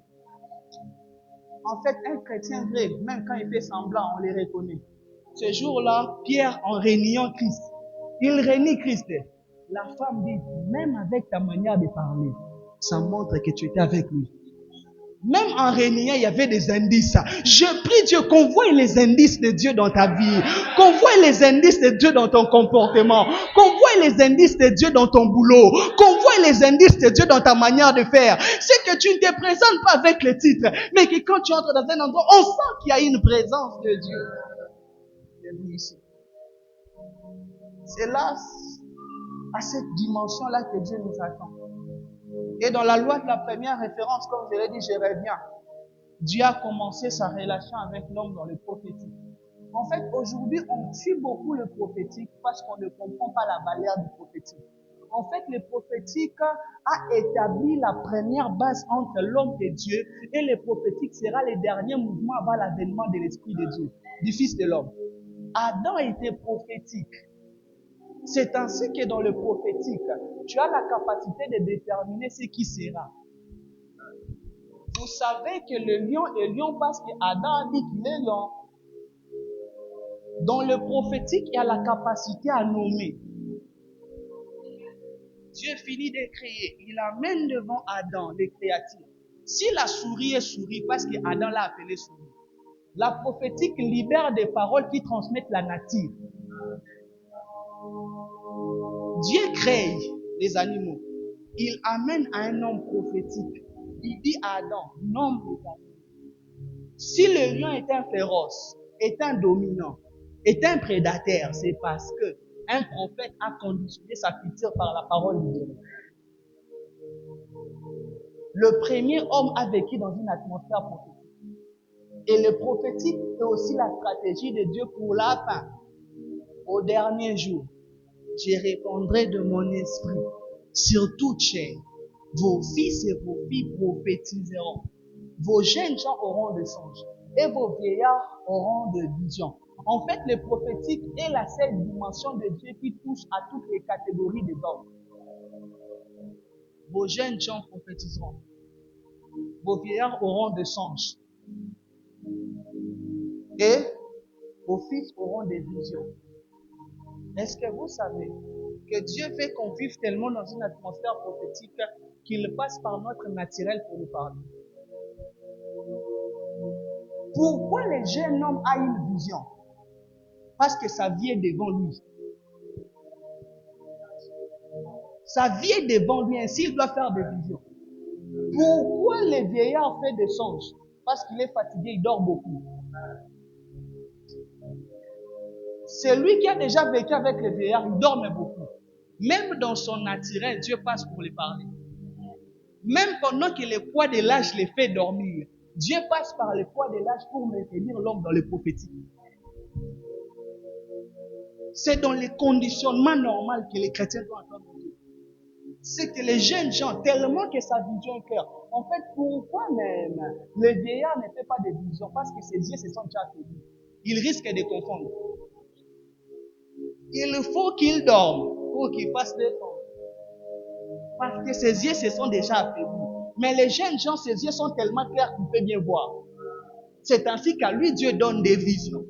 En fait, un chrétien vrai, même quand il fait semblant, on les reconnaît. Ce jour-là, Pierre, en réuniant Christ, il réunit Christ. La femme dit, même avec ta manière de parler, ça montre que tu étais avec lui. Même en réunion, il y avait des indices. Je prie Dieu qu'on voie les indices de Dieu dans ta vie, qu'on voie les indices de Dieu dans ton comportement, qu'on voie les indices de Dieu dans ton boulot, qu'on voie les indices de Dieu dans ta manière de faire. C'est que tu ne te présentes pas avec le titre, mais que quand tu entres dans un endroit, on sent qu'il y a une présence de Dieu. C'est là, à cette dimension-là que Dieu nous attend. Et dans la loi de la première référence, comme je l'ai dit, je reviens. Dieu a commencé sa relation avec l'homme dans le prophétique. En fait, aujourd'hui, on tue beaucoup le prophétique parce qu'on ne comprend pas la valeur du prophétique. En fait, le prophétique a établi la première base entre l'homme et Dieu, et le prophétique sera le dernier mouvement avant l'avènement de l'Esprit de Dieu, du Fils de l'homme. Adam était prophétique. C'est ainsi que dans le prophétique, tu as la capacité de déterminer ce qui sera. Vous savez que le lion est lion parce qu'Adam a dit qu'il est lion. Dans le prophétique, il y a la capacité à nommer. Dieu finit de créer. Il amène devant Adam les créatures. Si la souris est souris parce qu'Adam l'a appelée souris, la prophétique libère des paroles qui transmettent la nature. Dieu crée les animaux. Il amène à un homme prophétique. Il dit à Adam, nomme les animaux. Si le lion est un féroce, est un dominant, est un prédateur, c'est parce que un prophète a conditionné sa future par la parole de Dieu. Le premier homme a vécu dans une atmosphère prophétique. Et le prophétique est aussi la stratégie de Dieu pour la fin. Au dernier jour, je répandrai de mon esprit sur toute chair. Vos fils et vos filles prophétiseront. Vos jeunes gens auront des songes. Et vos vieillards auront des visions. En fait, le prophétique est la seule dimension de Dieu qui touche à toutes les catégories des hommes. Vos jeunes gens prophétiseront. Vos vieillards auront des songes. Et vos fils auront des visions. Est-ce que vous savez que Dieu fait qu'on vive tellement dans une atmosphère prophétique qu'il passe par notre naturel pour nous parler? Pourquoi le jeune homme a une vision? Parce que sa vie est devant lui. Sa vie est devant lui, ainsi il doit faire des visions. Pourquoi le vieillard fait des songes? Parce qu'il est fatigué, il dort beaucoup. C'est lui qui a déjà vécu avec le vieillard, il dorme beaucoup. Même dans son naturel, Dieu passe pour les parler. Même pendant que le poids de l'âge les fait dormir, Dieu passe par le poids de l'âge pour maintenir l'homme dans le prophétique. C'est dans le conditionnement normal que les chrétiens doivent entendre Dieu. C'est que les jeunes gens, tellement que sa vision est claire. En fait, pourquoi même le vieillard ne fait pas de vision? Parce que ses yeux se sont déjà affaiblis. Il risque de confondre. Il faut qu'il dorme pour qu'il fasse des sons. Parce que ses yeux se sont déjà affaiblis. Mais les jeunes gens, ses yeux sont tellement clairs qu'il peut bien voir. C'est ainsi qu'à lui, Dieu donne des visions.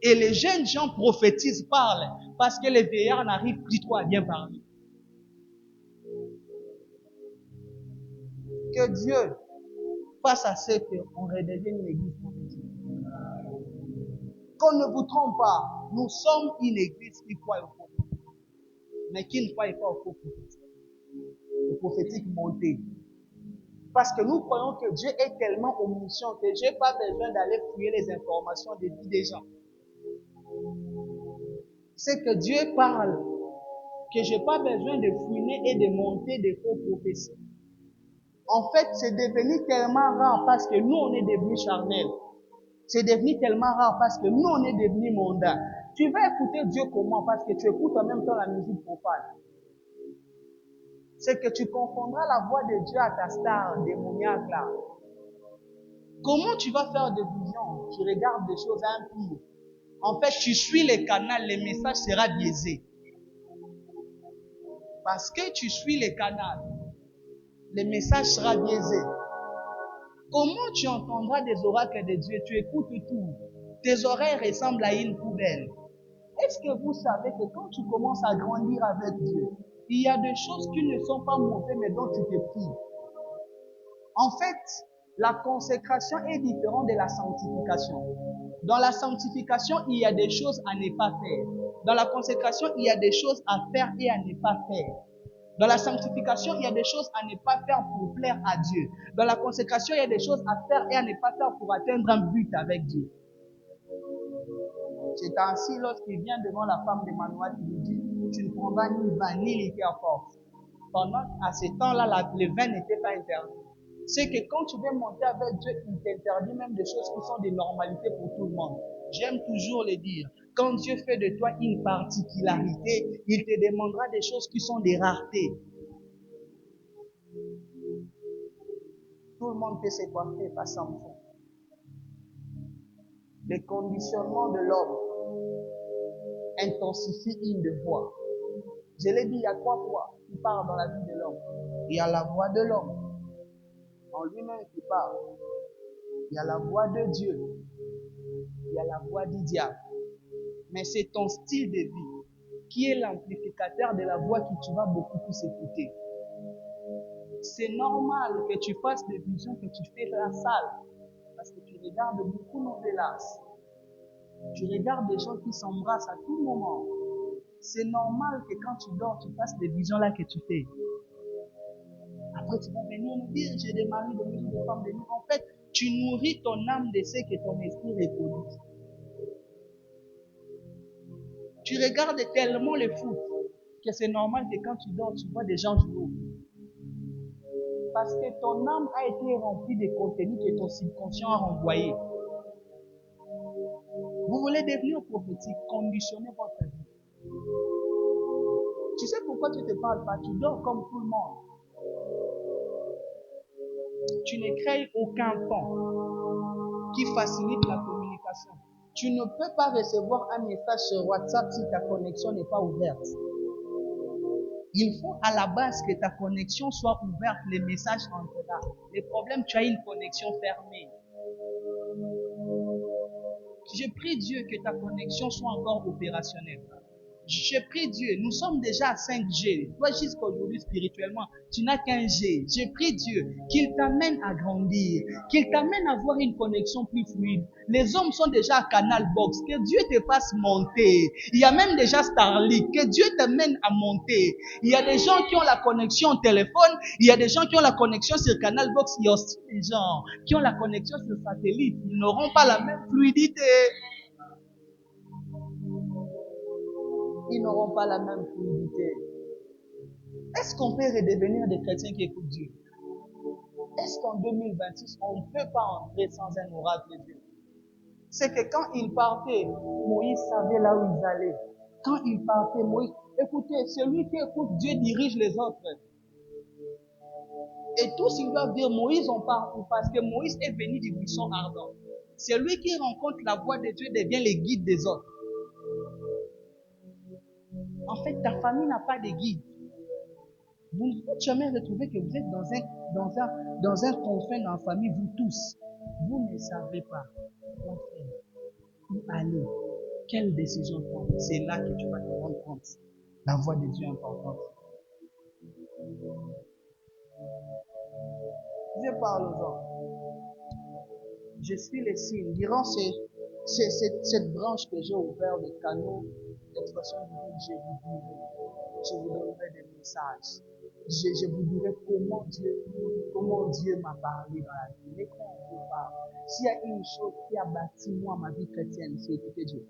Et les jeunes gens prophétisent, parlent, parce que les vieillards n'arrivent plus trop à bien parler. Que Dieu fasse à ce qu'on redevienne une église prophétique. Qu'on ne vous trompe pas, nous sommes une église qui croit au prophétique, mais qui ne croit pas au prophétique. Le prophétique monté. Parce que nous croyons que Dieu est tellement omniscient que je n'ai pas besoin d'aller fouiller les informations des vies des gens. C'est que Dieu parle, que je n'ai pas besoin de fouiner et de monter des faux prophéties. En fait, c'est devenu tellement rare parce que nous, on est devenus charnels. C'est devenu tellement rare parce que nous, on est devenus mondains. Tu vas écouter Dieu comment? Parce que tu écoutes en même temps la musique profane. C'est que tu confondras la voix de Dieu à ta star démoniaque là. Comment tu vas faire des visions? Tu regardes des choses impies. En fait, tu suis les canaux, le message sera biaisé. Parce que tu suis les canaux, le message sera biaisé. Comment tu entendras des oracles de Dieu? Tu écoutes tout. Tes oreilles ressemblent à une poubelle. Est-ce que vous savez que quand tu commences à grandir avec Dieu, il y a des choses qui ne sont pas montées mais dont tu te prives? En fait, la consécration est différente de la sanctification. Dans la sanctification, il y a des choses à ne pas faire. Dans la consécration, il y a des choses à faire et à ne pas faire. Dans la sanctification, il y a des choses à ne pas faire pour plaire à Dieu. Dans la consécration, il y a des choses à faire et à ne pas faire pour atteindre un but avec Dieu. C'est ainsi lorsqu'il vient devant la femme de Manoah qui lui dit, tu ne prendras ni vin ni liqueur forte. Pendant, à ce temps-là, le vin n'était pas interdit. C'est que quand tu veux monter avec Dieu, il t'interdit même des choses qui sont des normalités pour tout le monde. J'aime toujours le dire. Quand Dieu fait de toi une particularité, il te demandera des choses qui sont des raretés. Tout le monde peut se coiffer par Samson. Le conditionnement de l'homme intensifie une de voix. Je l'ai dit, il y a 3 voix qui parlent dans la vie de l'homme. Il y a la voix de l'homme en lui-même qui parle. Il y a la voix de Dieu. Il y a la voix du diable. Mais c'est ton style de vie qui est l'amplificateur de la voix que tu vas beaucoup plus écouter. C'est normal que tu fasses des visions, que tu fais la salle. Parce que tu regardes beaucoup novelas. Tu regardes des gens qui s'embrassent à tout moment. C'est normal que quand tu dors, tu fasses des visions là que tu fais. Après, tu vas venir nous dire, j'ai des maris, des milliers de femmes, des milliers. En fait, tu nourris ton âme de ce que ton esprit reproduit. Tu regardes tellement le foot que c'est normal que quand tu dors, tu vois des gens jouer. Parce que ton âme a été remplie de contenus que ton subconscient a renvoyé. Vous voulez devenir prophétique, conditionnez votre vie. Tu sais pourquoi tu ne te parles pas? Tu dors comme tout le monde. Tu ne crées aucun pont qui facilite la communication. Tu ne peux pas recevoir un message sur WhatsApp si ta connexion n'est pas ouverte. Il faut à la base que ta connexion soit ouverte, les messages entrent là. Le problème, tu as une connexion fermée. Je prie Dieu que ta connexion soit encore opérationnelle. Je prie Dieu, nous sommes déjà à 5G. Toi, jusqu'aujourd'hui, spirituellement, tu n'as qu'un G. Je prie Dieu qu'il t'amène à grandir, qu'il t'amène à avoir une connexion plus fluide. Les hommes sont déjà à Canal Box. Que Dieu te fasse monter. Il y a même déjà Starlink. Que Dieu t'amène à monter. Il y a des gens qui ont la connexion au téléphone. Il y a des gens qui ont la connexion sur Canal Box. Il y a aussi des gens qui ont la connexion sur satellite. Ils n'auront pas la même fluidité. ils n'auront pas la même fluidité. Est-ce qu'on peut redevenir des chrétiens qui écoutent Dieu? Est-ce qu'en 2026, on ne peut pas entrer sans un oracle de Dieu? C'est que quand ils partaient, Moïse savait là où ils allaient. Quand ils partaient, Moïse, écoutez, celui qui écoute Dieu dirige les autres. Et tous ils doivent dire, Moïse, on part parce que Moïse est venu du buisson ardent. Celui qui rencontre la voix de Dieu devient le guide des autres. En fait, ta famille n'a pas de guide. Vous ne pouvez jamais retrouver que vous êtes dans un confin dans la famille, vous tous. Vous ne savez pas quoi faire, où aller, quelle décision prendre. C'est là que tu vas te rendre compte. La voix de Dieu est importante. Dieu parle aux hommes. Je suis le signe. Durant cette branche que j'ai ouverte, le canot d'expression divine, je vous donnerai des messages. Je vous dirai comment Dieu m'a parlé dans la vie. Mais quand on vous parle, s'il y a une chose qui a bâti moi ma vie chrétienne, c'est écouter Dieu.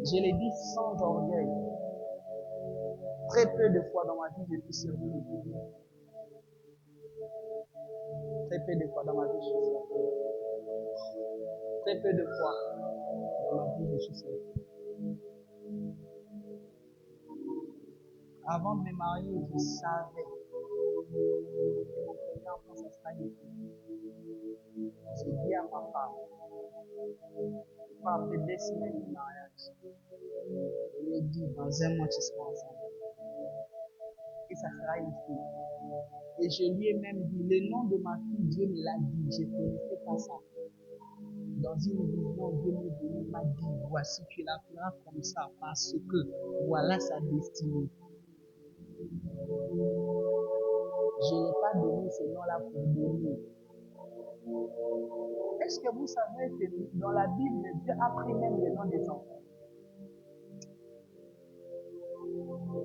Je l'ai dit sans orgueil. Très peu de fois dans ma vie, je suis servi de Dieu. Très peu de fois dans ma vie, je suis servi. Très peu de fois dans ma vie, je suis servi. Avant de me marier, je savais que mon premier enfant, ça sera une fille. J'ai dit à ma femme, après 2 semaines de mariage, je lui ai dit, dans 1 mois, tu seras ensemble. Et ça sera une fille. Et je lui ai même dit, le nom de ma fille, Dieu me l'a dit, je ne connaissais pas ça. Dans une vision, Dieu m'a dit, voici, tu l'appelleras comme ça, parce que voilà sa destinée. Je n'ai pas donné ce nom-là pour donner. Est-ce que vous savez que dans la Bible, Dieu a pris même le nom des enfants?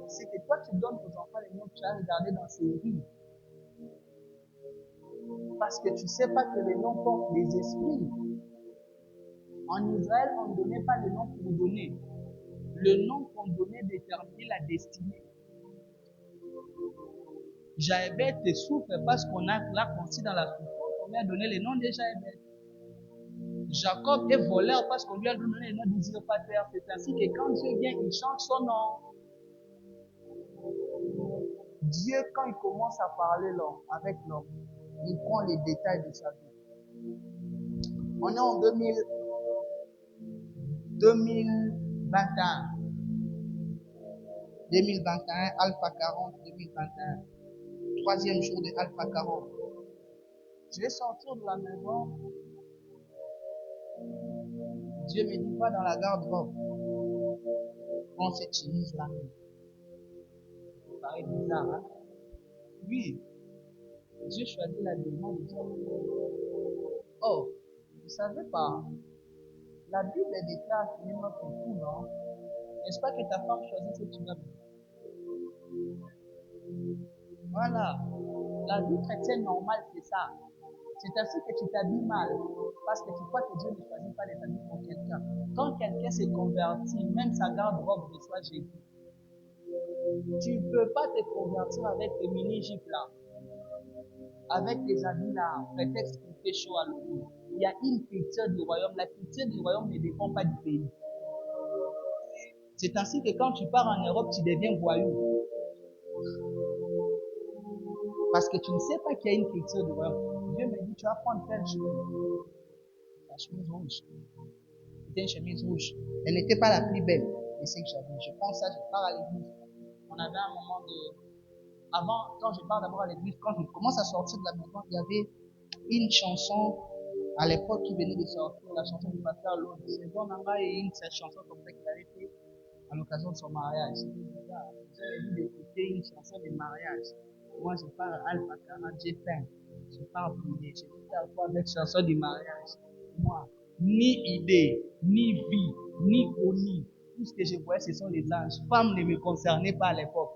C'est que toi, tu donnes aux enfants les noms que tu as regardés dans ces livres. Parce que tu ne sais pas que les noms portent des esprits. En Israël, on ne donnait pas le nom pour donner. Le nom qu'on donnait déterminait la destinée. Jaébet souffre parce qu'on l'a conçu dans la souffrance. On lui a donné le nom de Jaébet. Jacob est voleur parce qu'on lui a donné le nom d'usurpateur. C'est ainsi que quand Dieu vient, il change son nom. Dieu, quand il commence à parler avec l'homme, il prend les détails de sa vie. On est en 2021. 2021, Alpha 40, 2021. 3e jour de Alpha 40. Je vais sortir de la maison. Dieu me dit pas dans la garde-robe. On s'utilise la main. Ça paraît bizarre, hein? Oui. Dieu choisit la demande des hommes. Oh, vous ne savez pas. La Bible déclare qu'il est notre époux, non? N'est-ce pas que ta femme choisit ce que tu vas faire? Voilà. La vie chrétienne normale, c'est ça. C'est ainsi que tu t'habilles mal. Parce que tu crois que Dieu ne choisit pas les habits pour quelqu'un. Quand quelqu'un s'est converti, même sa garde-robe reçoit Jésus. Tu ne peux pas te convertir avec tes mini-jupes là. Avec tes habits là, prétexte qu'il fait chaud à l'eau. Il y a une culture du royaume. La culture du royaume ne dépend pas du pays. C'est ainsi que quand tu pars en Europe, tu deviens voyou. Parce que tu ne sais pas qu'il y a une culture du royaume. Dieu me dit, tu vas prendre quelle chemise? La chemise rouge. C'était une chemise rouge. Elle n'était pas la plus belle de ce que j'avais. Je prends ça, je pars à l'église. On avait un moment de... Avant, quand je pars d'abord à l'église, quand je commence à sortir de la maison, il y avait une chanson à l'époque qui venait de sortir, la chanson du pasteur Lord. C'est Don Namba et cette chanson comme ça qu'il avait fait à l'occasion de son mariage. C'était bizarre. J'avais dit d'écouter une chanson de mariage. Moi, je pars à Alpha 40, j'ai faim. Je pars prier. Je vais faire quoi avec chanson du mariage? Moi, ni idée, ni vie, ni connu. Tout ce que je voyais, ce sont les anges. Femme ne me concernait pas à l'époque.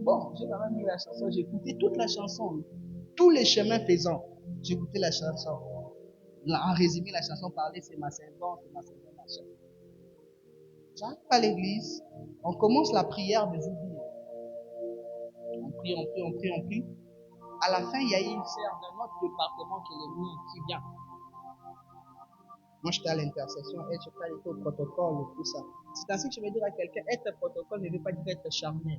Bon, j'ai quand même mis la chanson. J'ai écouté toute la chanson. Tous les chemins faisant, j'ai écouté la chanson. En résumé, la chanson parlait, c'est ma servante, machin. J'arrive à l'église, on commence la prière des ouvriers. On prie. À la fin, il y a une sœur d'un autre département qui est le mien qui vient. Moi, j'étais à l'intercession, elle, je parlais au protocole et tout ça. C'est ainsi que je vais dire à quelqu'un, être protocole ne veut pas dire être charnel.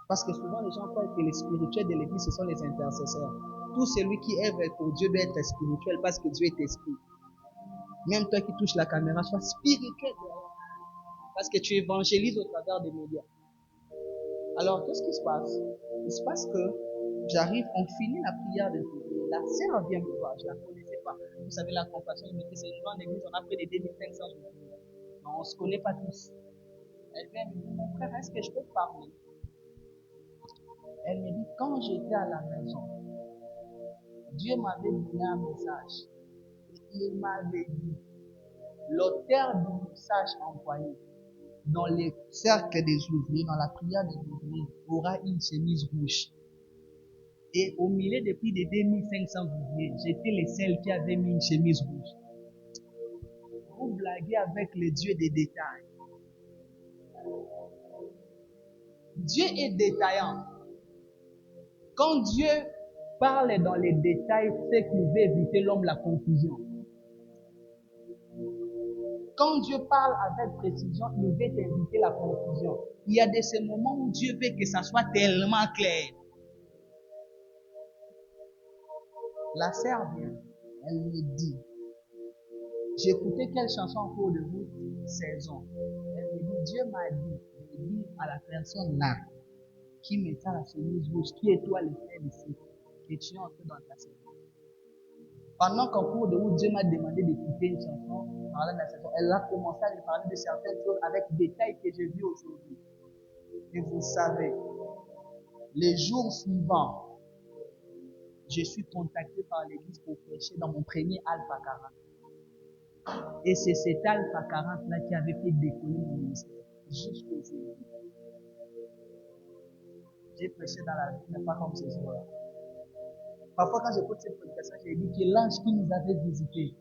Parce que souvent, les gens croient que les spirituels de l'église, ce sont les intercesseurs. Tout celui qui œuvre pour Dieu doit être spirituel parce que Dieu est esprit. Même toi qui touches la caméra, sois spirituel. Parce que tu évangélises au travers des médias. Alors, qu'est-ce qui se passe? Il se passe que j'arrive, on finit la prière des ouvriers. La sœur vient me voir, je ne la connaissais pas. Vous savez, la compassion, je me dis, c'est une grande église, on a fait des 2500 ouvriers. Mais on ne se connaît pas tous. Elle vient me dire, mon frère, est-ce que je peux te parler? Elle me dit, quand j'étais à la maison, Dieu m'avait donné un message. Il m'avait dit, l'auteur du message envoyé dans les cercles des ouvriers, dans la prière des ouvriers, aura une chemise rouge. Et au milieu de plus de 2500 ouvriers, j'étais le seul qui avait mis une chemise rouge. Vous blaguez avec le Dieu des détails. Dieu est détaillant. Quand Dieu parle dans les détails, c'est qu'il veut éviter l'homme la confusion. Quand Dieu parle avec précision, il veut éviter la confusion. Il y a de ces moments où Dieu veut que ça soit tellement clair. La sœur vient, elle me dit, j'ai écouté quelle chanson en cours de route, saison. Elle me dit, Dieu m'a dit de dire à la personne là, qui mettait la chemise rouge, qui est toi le frère ici, que tu es entré dans ta saison. Pendant qu'en cours de route, Dieu m'a demandé d'écouter une chanson, parlant de la saison, elle a commencé à me parler de certaines choses avec détails que j'ai vus aujourd'hui. Et vous savez, les jours suivants, je suis contacté par l'église pour prêcher dans mon premier Alpha 40. Et c'est cet Alpha 40 là qui avait fait décoller mon ministère jusqu'aujourd'hui. J'ai prêché dans la vie, mais pas comme ce jour-là. Parfois, quand j'écoute cette prédication, j'ai dit que l'ange qui nous avait visités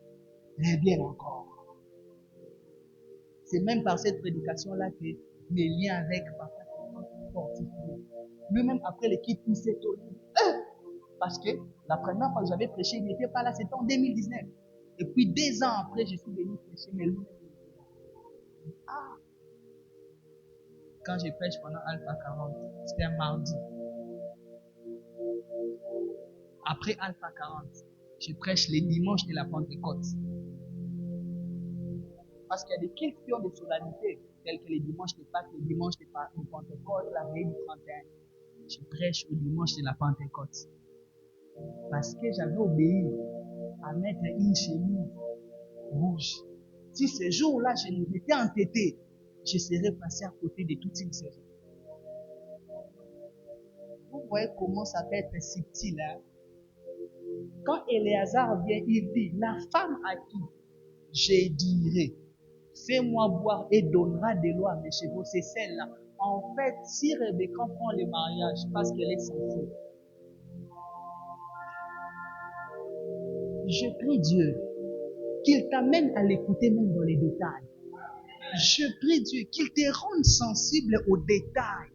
revient encore. C'est même par cette prédication-là que mes liens avec papa sont fortifiés. Lui-même, après l'équipe, il s'est étonné. Parce que la première fois que j'avais prêché, il n'était pas là, c'était en 2019. Et puis 2 ans après, je suis venu prêcher, mais lui-même. Ah! Quand je prêche pendant Alpha 40, c'était un mardi. Après Alpha 40, je prêche les dimanches de la Pentecôte. Parce qu'il y a des questions de solennité, telles que les dimanches de Pâques, les dimanches de Pentecôte, la veille du 31. Je prêche au dimanche de la Pentecôte. Parce que j'avais obéi à mettre une chemise rouge. Si ce jour-là, je m'étais entêté, je serais passé à côté de toute une saison. Vous voyez comment ça peut être subtil, hein? Quand Éléazar vient, il dit, la femme à qui je dirai, fais-moi boire et donnera de l'eau à mes chevaux, c'est celle-là. En fait, si Rebecca prend le mariage parce qu'elle est sensible, je prie Dieu qu'il t'amène à l'écouter même dans les détails. Je prie Dieu qu'il te rende sensible aux détails.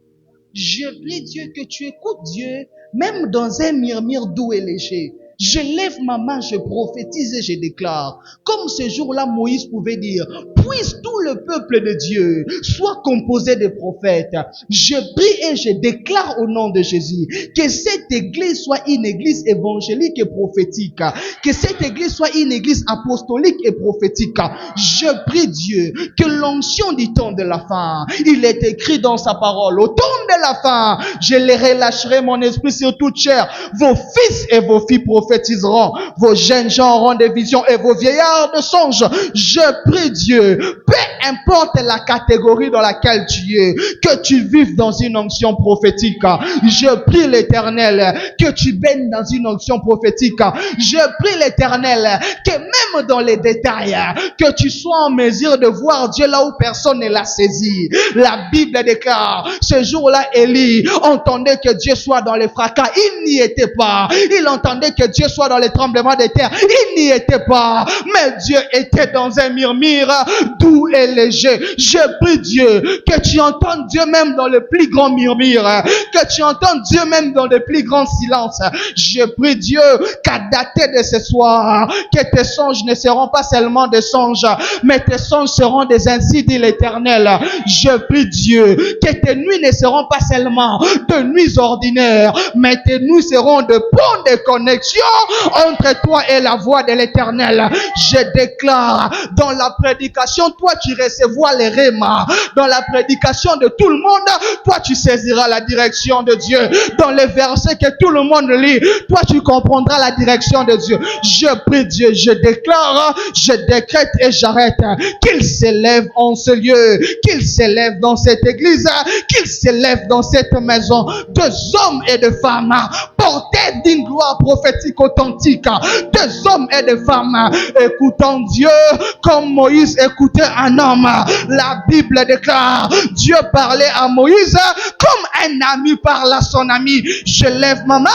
Je prie Dieu que tu écoutes Dieu même dans un murmure doux et léger. Je lève ma main, je prophétise et je déclare. Comme ce jour-là, Moïse pouvait dire, puisse tout le peuple de Dieu soit composé de prophètes. Je prie et je déclare au nom de Jésus que cette église soit une église évangélique et prophétique. Que cette église soit une église apostolique et prophétique. Je prie Dieu que l'onction du temps de la fin, il est écrit dans sa parole, au temps de la fin, je les relâcherai mon esprit sur toute chair. Vos fils et vos filles prophétiseront, vos jeunes gens auront des visions et vos vieillards de songes. Je prie Dieu, peu importe la catégorie dans laquelle tu es, que tu vives dans une onction prophétique. Je prie l'Éternel que tu baignes dans une onction prophétique. Je prie l'Éternel que même dans les détails, que tu sois en mesure de voir Dieu là où personne ne l'a saisi. La Bible déclare, ce jour-là, Élie entendait que Dieu soit dans les fracas. Il n'y était pas. Il entendait que Dieu soit dans les tremblements de terre. Il n'y était pas. Mais Dieu était dans un murmure doux et léger. Je prie Dieu que tu entendes Dieu même dans le plus grand murmure, que tu entendes Dieu même dans le plus grand silence. Je prie Dieu qu'à dater de ce soir, que tes songes ne seront pas seulement des songes, mais tes songes seront des ainsi dit l'Éternel. Je prie Dieu que tes nuits ne seront pas seulement de nuits ordinaires, mais tes nuits seront de ponts de connexion entre toi et la voix de l'Éternel. Je déclare dans la prédication, toi tu recevras les rémas. Dans la prédication de tout le monde, toi tu saisiras la direction de Dieu. Dans les versets que tout le monde lit, toi tu comprendras la direction de Dieu. Je prie Dieu, je déclare, je décrète et j'arrête qu'il s'élève en ce lieu, qu'il s'élève dans cette église, qu'il s'élève dans cette maison, deux hommes et de femmes portés d'une gloire prophétique authentique, deux hommes et de femmes écoutant Dieu comme Moïse écoutait un homme. La Bible déclare, Dieu parlait à Moïse comme un ami parle à son ami. Je lève ma main,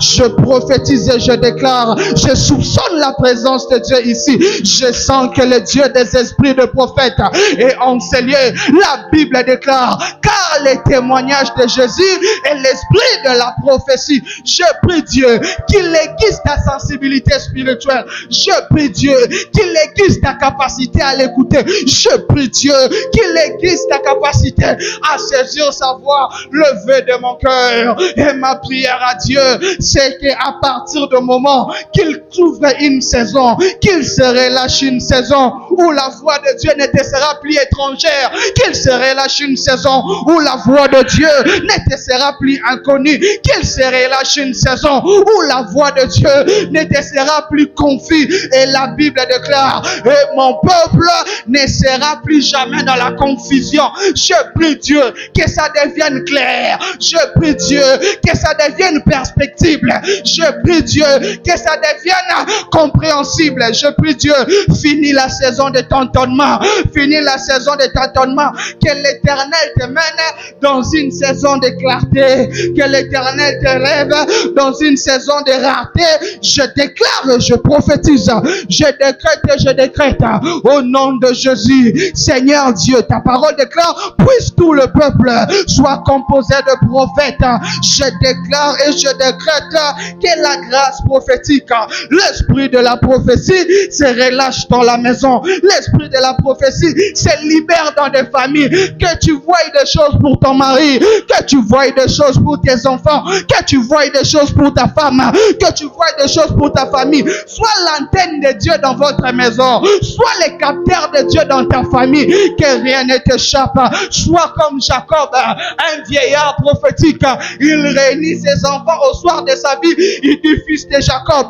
je prophétise et je déclare, je soupçonne la présence de Dieu ici. Je sens que le Dieu des esprits de prophètes est en ce lieu. La Bible déclare, car les témoignages de Jésus est l'esprit de la prophétie. Je prie Dieu qu'il aiguise ta sensibilité spirituelle. Je prie Dieu qu'il aiguise ta capacité à l'écouter. Je prie Dieu qu'il aiguise ta capacité à saisir sa voix. Levé de mon cœur et ma prière à Dieu, c'est qu'à partir du moment qu'il trouve une saison, qu'il se relâche une saison où la voix de Dieu ne te sera plus étrangère, qu'il se relâche une saison où la voix de Dieu ne te sera plus inconnue, qu'il se relâche une saison où la voix de Dieu ne te sera plus confuse. Et la Bible déclare, et mon peuple ne sera plus jamais dans la confusion. Je prie Dieu que ça devienne clair. Je prie Dieu que ça devienne perspective. Je prie Dieu que ça devienne compréhensible. Je prie Dieu, finis la saison de tâtonnement. Finis la saison de tâtonnement. Que l'Éternel te mène dans une saison de clarté. Que l'Éternel te lève dans une saison de rareté. Je déclare, je prophétise, je décrète au nom de Jésus. Seigneur Dieu, ta parole déclare, puisse tout le peuple soit composé de prophètes. Je déclare et je décrète que la grâce prophétique, l'esprit de la prophétie se relâche dans la maison. L'esprit de la prophétie se libère dans des familles. Que tu voies des choses pour ton mari, que tu voies des choses pour tes enfants, que tu voies des choses pour ta femme, que tu voies des choses pour ta famille. Sois l'antenne de Dieu dans votre maison. Sois le capteur de Dieu dans ta famille. Que rien ne t'échappe. Sois comme Jacob, un vieillard prophétique. Il réunit ses enfants au soir de sa vie. Il dit, fils de Jacob,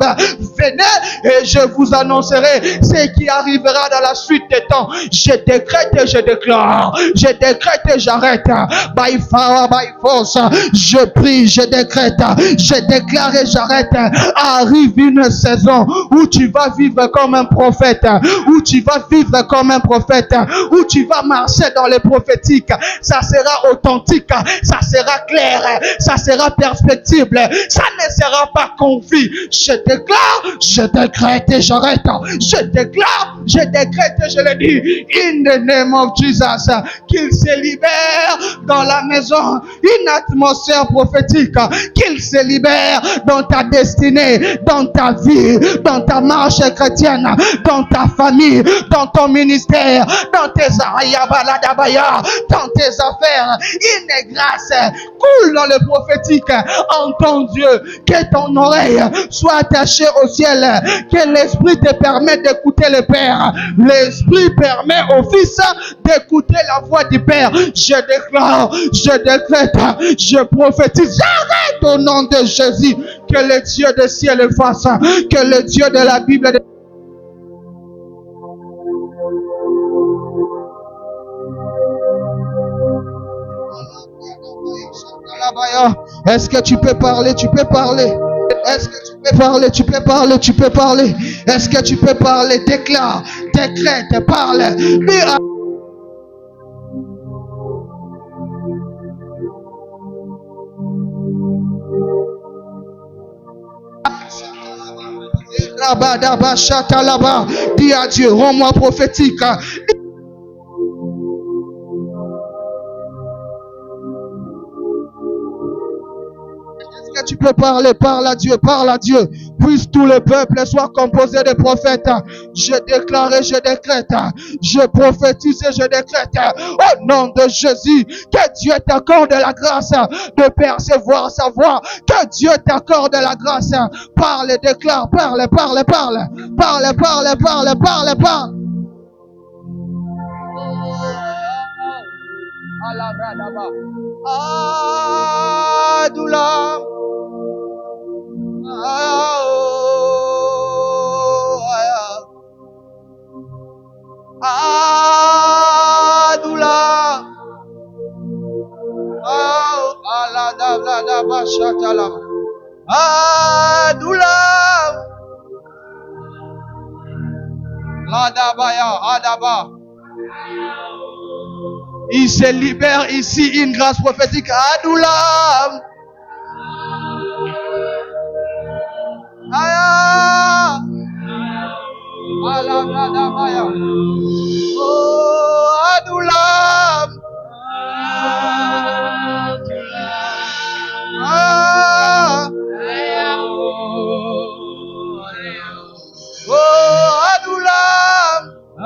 venez et je vous annoncerai ce qui arrivera dans la suite des temps. Je décrète et je déclare. Je décrète et j'arrête. By fire, by force. Je prie, je décrète. Je déclare et j'arrête. Arrive une saison où tu vas vivre comme un prophète. Où tu vas vivre comme un prophète. Où tu vas marcher dans les prophétiques. Ça sera authentique. Ça sera clair. Ça sera perspectible. Ça ne sera pas confus. Je déclare, je décrète et j'arrête. Je déclare, je décrète et je le dis. In the name of Jesus. Qu'il se libère dans la maison. Une atmosphère prophétique. Qu'il se libère dans ta destinée, dans ta vie, dans ta marche chrétienne, dans ta famille, dans ton ministère, dans tes dans tes affaires. Une grâce coule dans le prophétique. Entends Dieu, que ton oreille soit attachée au ciel, que l'esprit te permette d'écouter le Père. L'esprit permet au Fils d'écouter la voix du Père. Je déclare, je décrète, je prophétise. J'arrête au nom de Jésus. Que le Dieu des cieux fasse, que le Dieu de la Bible Est-ce que tu peux parler? Tu peux parler. Est-ce que tu peux parler? Tu peux parler. Tu peux parler. Est-ce que tu peux parler? Déclare, décrète, parle. Dis à Dieu, rends-moi prophétique. tu peux parler, parle à Dieu, parle à Dieu. Puisse tout le peuple soit composé de prophètes. Je déclare et je décrète, je prophétise et je décrète, au nom de Jésus, que Dieu t'accorde la grâce de percevoir sa voix, que Dieu t'accorde la grâce. Parle et déclare, parle, parle, parle, parle, parle, parle, parle, parle. Adoula. Adoula. Adoula. Ladabaya, Adaba. Il se libère ici une grâce prophétique. Adoula. Aya. Aladabaya. Oh, Adoula. Ah. Oh, Adoula. Oh,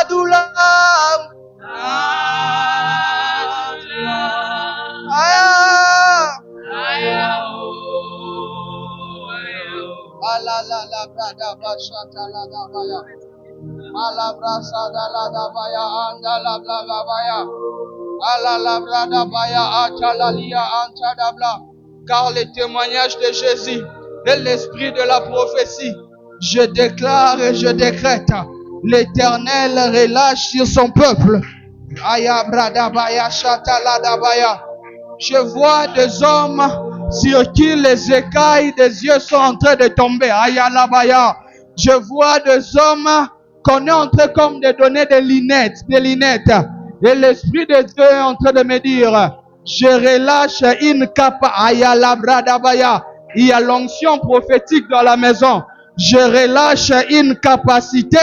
Adoula. Car les témoignages de Jésus et l'esprit de la prophétie, je déclare et je décrète, l'Éternel relâche sur son peuple. Je vois des hommes sur qui les écailles des yeux sont en train de tomber. Je vois des hommes qu'on est en train comme de donner des lunettes. Et l'Esprit de Dieu est en train de me dire, je relâche une cape. Il y a l'onction prophétique dans la maison. Je relâche une capacité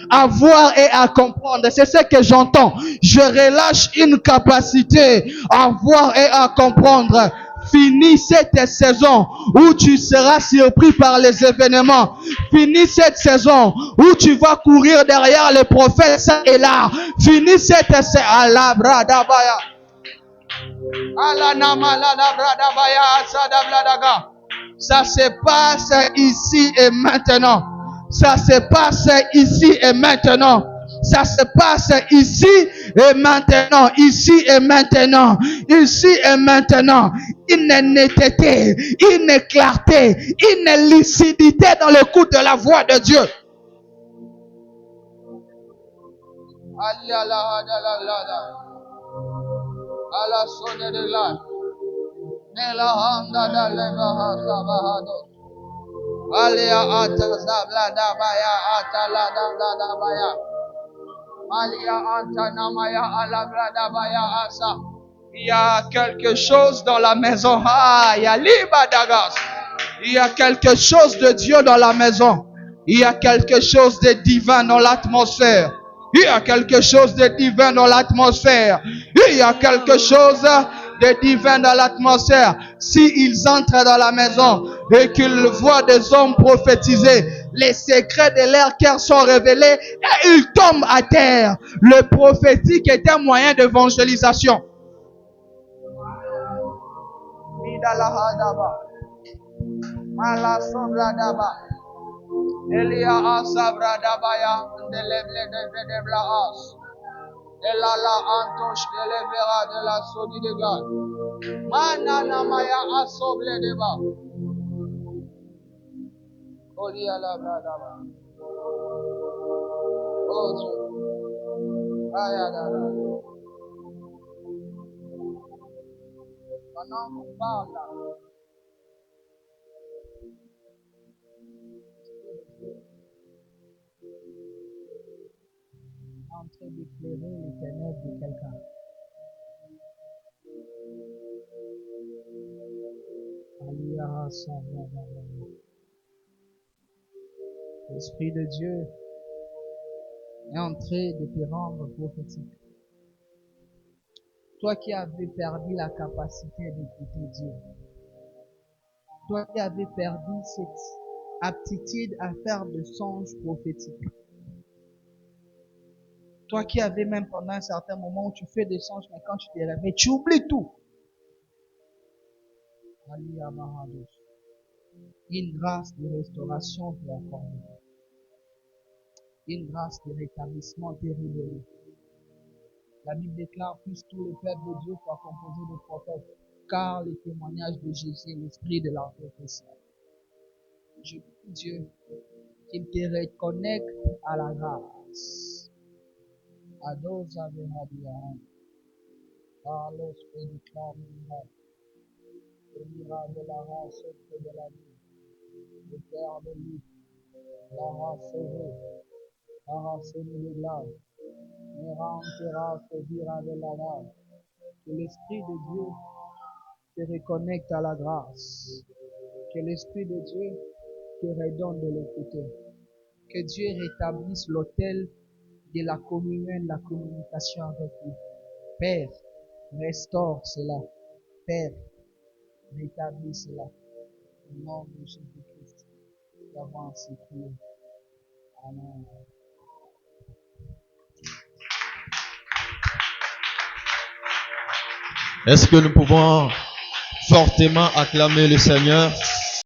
à voir et à comprendre. C'est ce que j'entends. Je relâche une capacité à voir et à comprendre. Finis cette saison où tu seras surpris par les événements. Finis cette saison où tu vas courir derrière les prophètes ça et là. Finis cette saison. Ça se passe ici et maintenant. Ça se passe ici et maintenant. Ça se passe ici et maintenant. Ici et maintenant. Ici et maintenant. Une netteté, une clarté, une lucidité dans l'écoute de la voix de Dieu. À la sonne de l'âme. Alia ata zabla dabaya ata la dabaya. Alia anta namaya alabra dabaya asa. Il y a quelque chose dans la maison. Ah, il y a liba dagas. Il y a quelque chose de Dieu dans la maison. Il y a quelque chose de divin dans l'atmosphère. Il y a quelque chose de divin dans l'atmosphère. Il y a quelque chose de divin dans l'atmosphère. S'ils entrent dans la maison et qu'ils voient des hommes prophétiser, les secrets de leur cœur sont révélés et ils tombent à terre. Le prophétique est un moyen d'évangélisation. Elia asabra dabaya ndeleble de blaas. Elala antosh delevera de la sodi de God. Manana maya asoble deba. Olia la bradaba. Oh Dieu. Ayadala. Pendant qu'on parle là. En train d'éclairer les ténèbres de quelqu'un. L'Esprit de Dieu est en train de te rendre prophétique. Toi qui avais perdu la capacité d'écouter Dieu. Toi qui avais perdu cette aptitude à faire des songes prophétiques. Toi qui avais même pendant un certain moment où tu fais des songes, mais quand tu te réveilles, tu oublies tout. Une grâce de restauration pour accorder. Une grâce de rétablissement terrible. La Bible déclare, puisse tout le peuple de Dieu soit composé de prophètes, car le témoignage de Jésus est l'esprit de la prophétie. Je prie Dieu qu'il te reconnecte à la grâce. Adosa Behadia. Carlos Pédiclar, le miracle de la race auprès de la vie. Le Père de lui, la race sauvée, la race de glace. Mérantera sévir avec la grâce. Que l'Esprit de Dieu te reconnecte à la grâce. Que l'Esprit de Dieu te redonne de l'écouter. Que Dieu rétablisse l'autel de la communion et de la communication avec lui. Père, restaure cela. Père, rétablis cela. Au nom de Jésus-Christ, nous avons ainsi prié. Amen. Est-ce que nous pouvons fortement acclamer le Seigneur?